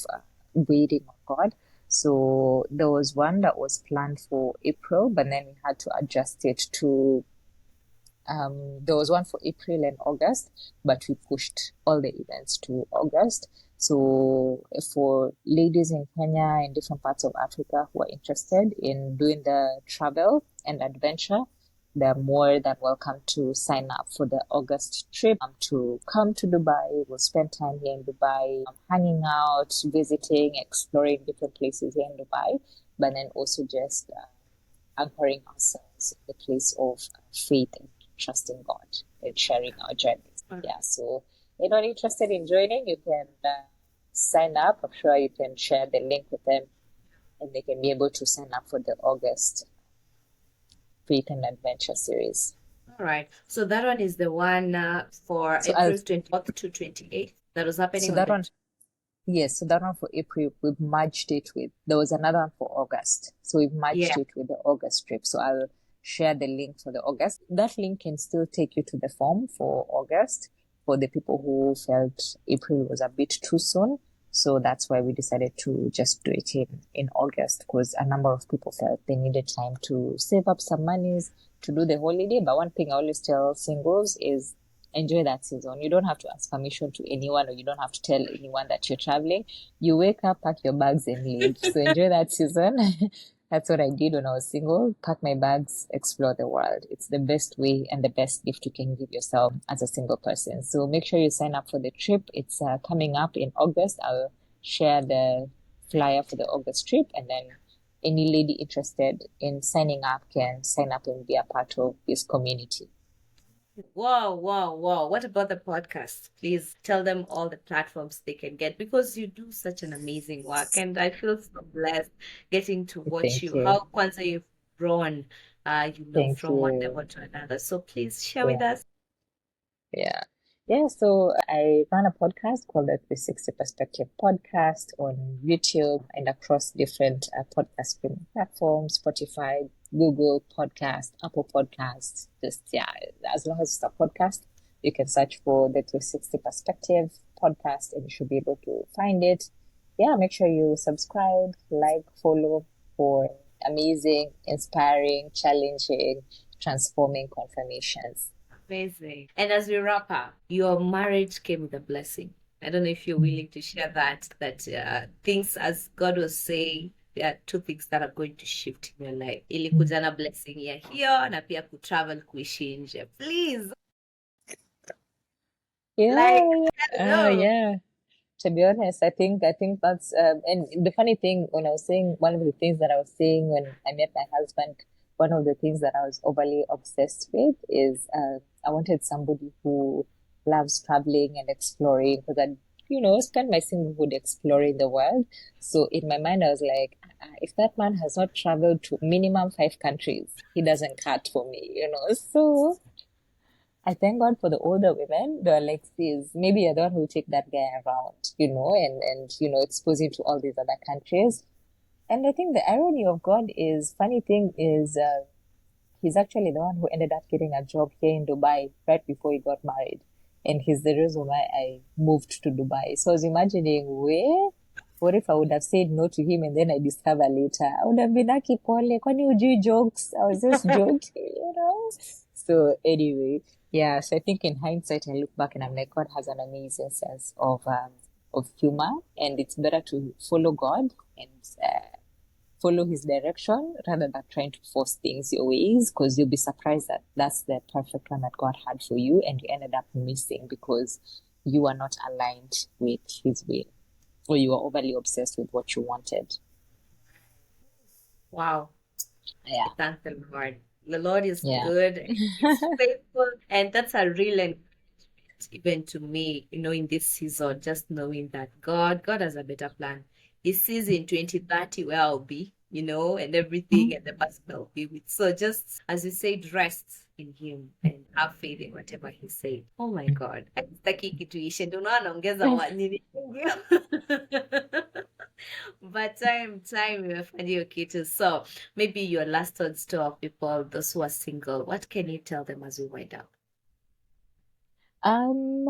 waiting on God. So there was one that was planned for April, but then we had to adjust it to there was one for April and August, but we pushed all the events to August. So for ladies in Kenya and different parts of Africa who are interested in doing the travel and adventure, they're more than welcome to sign up for the August trip to come to Dubai. We'll spend time here in Dubai, hanging out, visiting, exploring different places here in Dubai, but then also just anchoring ourselves in the place of faith and trusting God and sharing our journeys. Yeah, so anyone interested in joining, you can sign up. I'm sure you can share the link with them and they can be able to sign up for the August Faith and Adventure series. All right. So that one is the one for So April 24th to 28th. That was happening so on that the one, yes, so that one for April, we've merged it with, there was another one for August. So we've merged yeah. it with the August trip. So I'll share the link for the August. That link can still take you to the form for August for the people who felt April was a bit too soon. So that's why we decided to just do it in August because a number of people felt they needed time to save up some monies to do the holiday. But one thing I always tell singles is enjoy that season. You don't have to ask permission to anyone or you don't have to tell anyone that you're traveling. You wake up, pack your bags and leave. So enjoy that season. That's what I did when I was single. Pack my bags, explore the world. It's the best way and the best gift you can give yourself as a single person. So make sure you sign up for the trip. It's coming up in August. I'll share the flyer for the August trip, and then any lady interested in signing up can sign up and be a part of this community. Wow, wow, wow. What about the podcast? Please tell them all the platforms they can get because you do such an amazing work. And I feel so blessed getting to watch Thank you, you. how Kwanzaa you've grown, Thank from one you. level to another. So please share with Yeah. us. Yeah. Yeah, so I run a podcast called the 360 Perspective Podcast on YouTube and across different podcast streaming platforms, Spotify, Google Podcast, Apple Podcasts. Just, yeah, as long as it's a podcast, you can search for the 360 Perspective Podcast and you should be able to find it. Yeah, make sure you subscribe, like, follow for amazing, inspiring, challenging, transforming confirmations. Amazing. And as we wrap up, your marriage came with a blessing. I don't know if you're willing to share that things as God was saying, there are two things that are going to shift in your life. Ilikuja na blessing ya hiyo na pia kutravel kuishi nje. Please, like, Yeah, hello. yeah. To be honest, I think that's and the funny thing when I was saying one of the things that I was saying when I met my husband, one of the things that I was overly obsessed with is I wanted somebody who loves traveling and exploring because I spent my singlehood exploring the world. So in my mind, I was like, if that man has not traveled to minimum 5 countries, he doesn't cut for me. So I thank God for the older women. They're like, sis, maybe you're the one who take that guy around, and expose him to all these other countries. And I think the irony of God is, funny thing is, he's actually the one who ended up getting a job here in Dubai right before he got married. And he's the reason why I moved to Dubai. So I was imagining, what if I would have said no to him and then I discover later? I would have been aki pole, kwani hujui jokes? I was just joking. So anyway, yeah, so I think in hindsight, I look back and I'm like, God has an amazing sense of humor, and it's better to follow God and follow His direction rather than trying to force things your ways, because you'll be surprised that that's the perfect one that God had for you, and you ended up missing because you are not aligned with His will, or you are overly obsessed with what you wanted. Wow. Yeah, Thank the Lord. The Lord is yeah. good. He's faithful. And that's a real encouragement even to me, in this season, just knowing that God has a better plan. He sees in 2030 where I'll be, and everything and the person I'll be with. So just as you said, rest in him and have faith in whatever he said. Oh my God. Sitaki kitu ishe. Ndio maana naongeza nini. But time imefanya hiyo kitu. So maybe your last words to our people, those who are single, what can you tell them as we wind up? Um,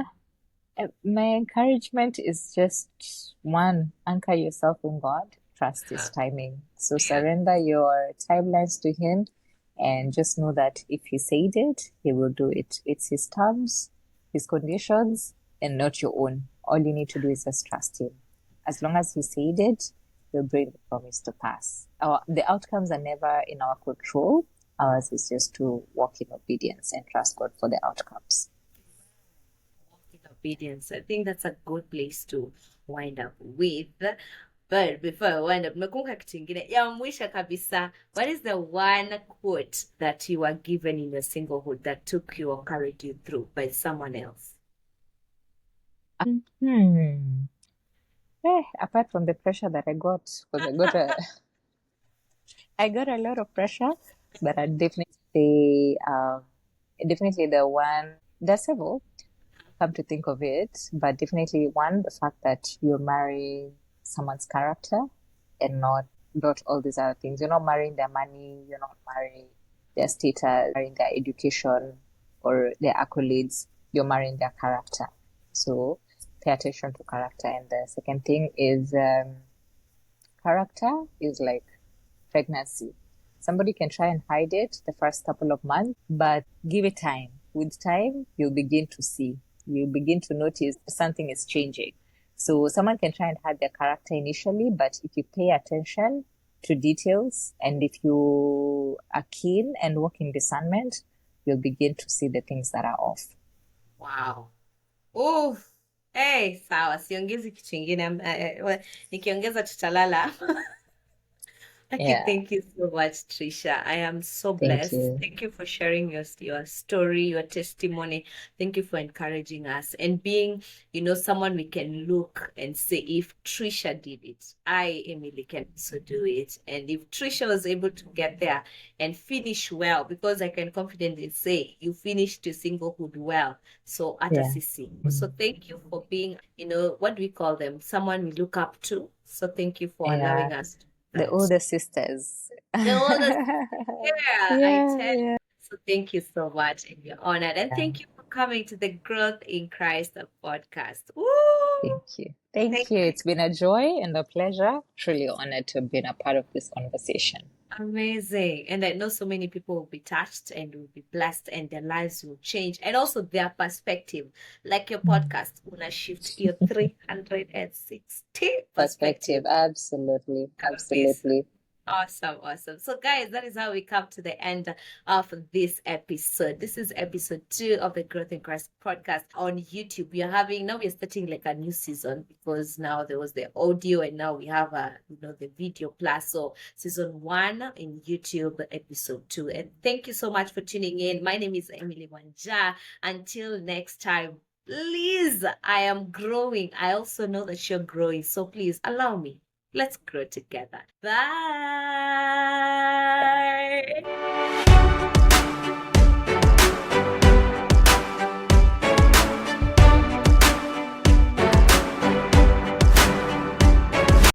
my encouragement is just one, anchor yourself in God, trust His timing. So Yeah. surrender your timelines to Him and just know that if He said it, He will do it. It's His terms, His conditions, and not your own. All you need to do is just trust Him. As long as He said it, He'll bring the promise to pass. The outcomes are never in our control. Ours is just to walk in obedience and trust God for the outcomes. In obedience. I think that's a good place to wind up with. But before I wind up, nakumbuka kitu ingine ya mwisho kabisa. What is the one quote that you were given in your singlehood that took you or carried you through by someone else? Hmm. Apart from the pressure that I got, because I got a lot of pressure, but I definitely say, definitely the one. There's several, come to think of it, but definitely one, the fact that you're marrying someone's character and not all these other things. You're not marrying their money. You're not marrying their status, marrying their education or their accolades. You're marrying their character. So pay attention to character. And the second thing is character is like pregnancy. Somebody can try and hide it the first couple of months, but give it time. With time, you'll begin to see, you'll begin to notice something is changing. So someone can try and hide their character initially, but if you pay attention, to details. And if you are keen and work in discernment, you'll begin to see the things that are off. Wow. Oh, hey, sawa, siongezi kitu ingine. Nikiongeza tutalala. Okay, Yeah, thank you so much, Trisha. I am so thank blessed. you. Thank you for sharing your story, your testimony. Thank you for encouraging us and being, someone we can look and say, if Trisha did it, I, Emily, can also do it. And if Trisha was able to get there and finish well, because I can confidently say you finished your singlehood well. So ata Yeah. sisi. So thank you for being, what do we call them? Someone we look up to. So thank you for Yeah. allowing us to do The that. older sisters. The oldest, yeah, I Yeah, tell yeah. you. So thank you so much, and you're honored. And Yeah. thank you for coming to the Growth in Christ podcast. Woo! Thank you. Thank Thank you. you. It's been a joy and a pleasure. Truly honored to have been a part of this conversation. Amazing. And I know so many people will be touched and will be blessed and their lives will change. And also their perspective. Like your podcast, Una Shift your 360 perspective. Perspective. Absolutely. Kabisa. Absolutely. Awesome, awesome. So, guys, that is how we come to the end of this episode. This is episode 2 of the Growth in Christ podcast on YouTube. We are having now we're starting like a new season because now there was the audio and now we have the video plus. So season 1 in YouTube, episode 2. And thank you so much for tuning in. My name is Emily Wanja. Until next time. Please, I am growing. I also know that you're growing. So please allow me. Let's grow together. Bye.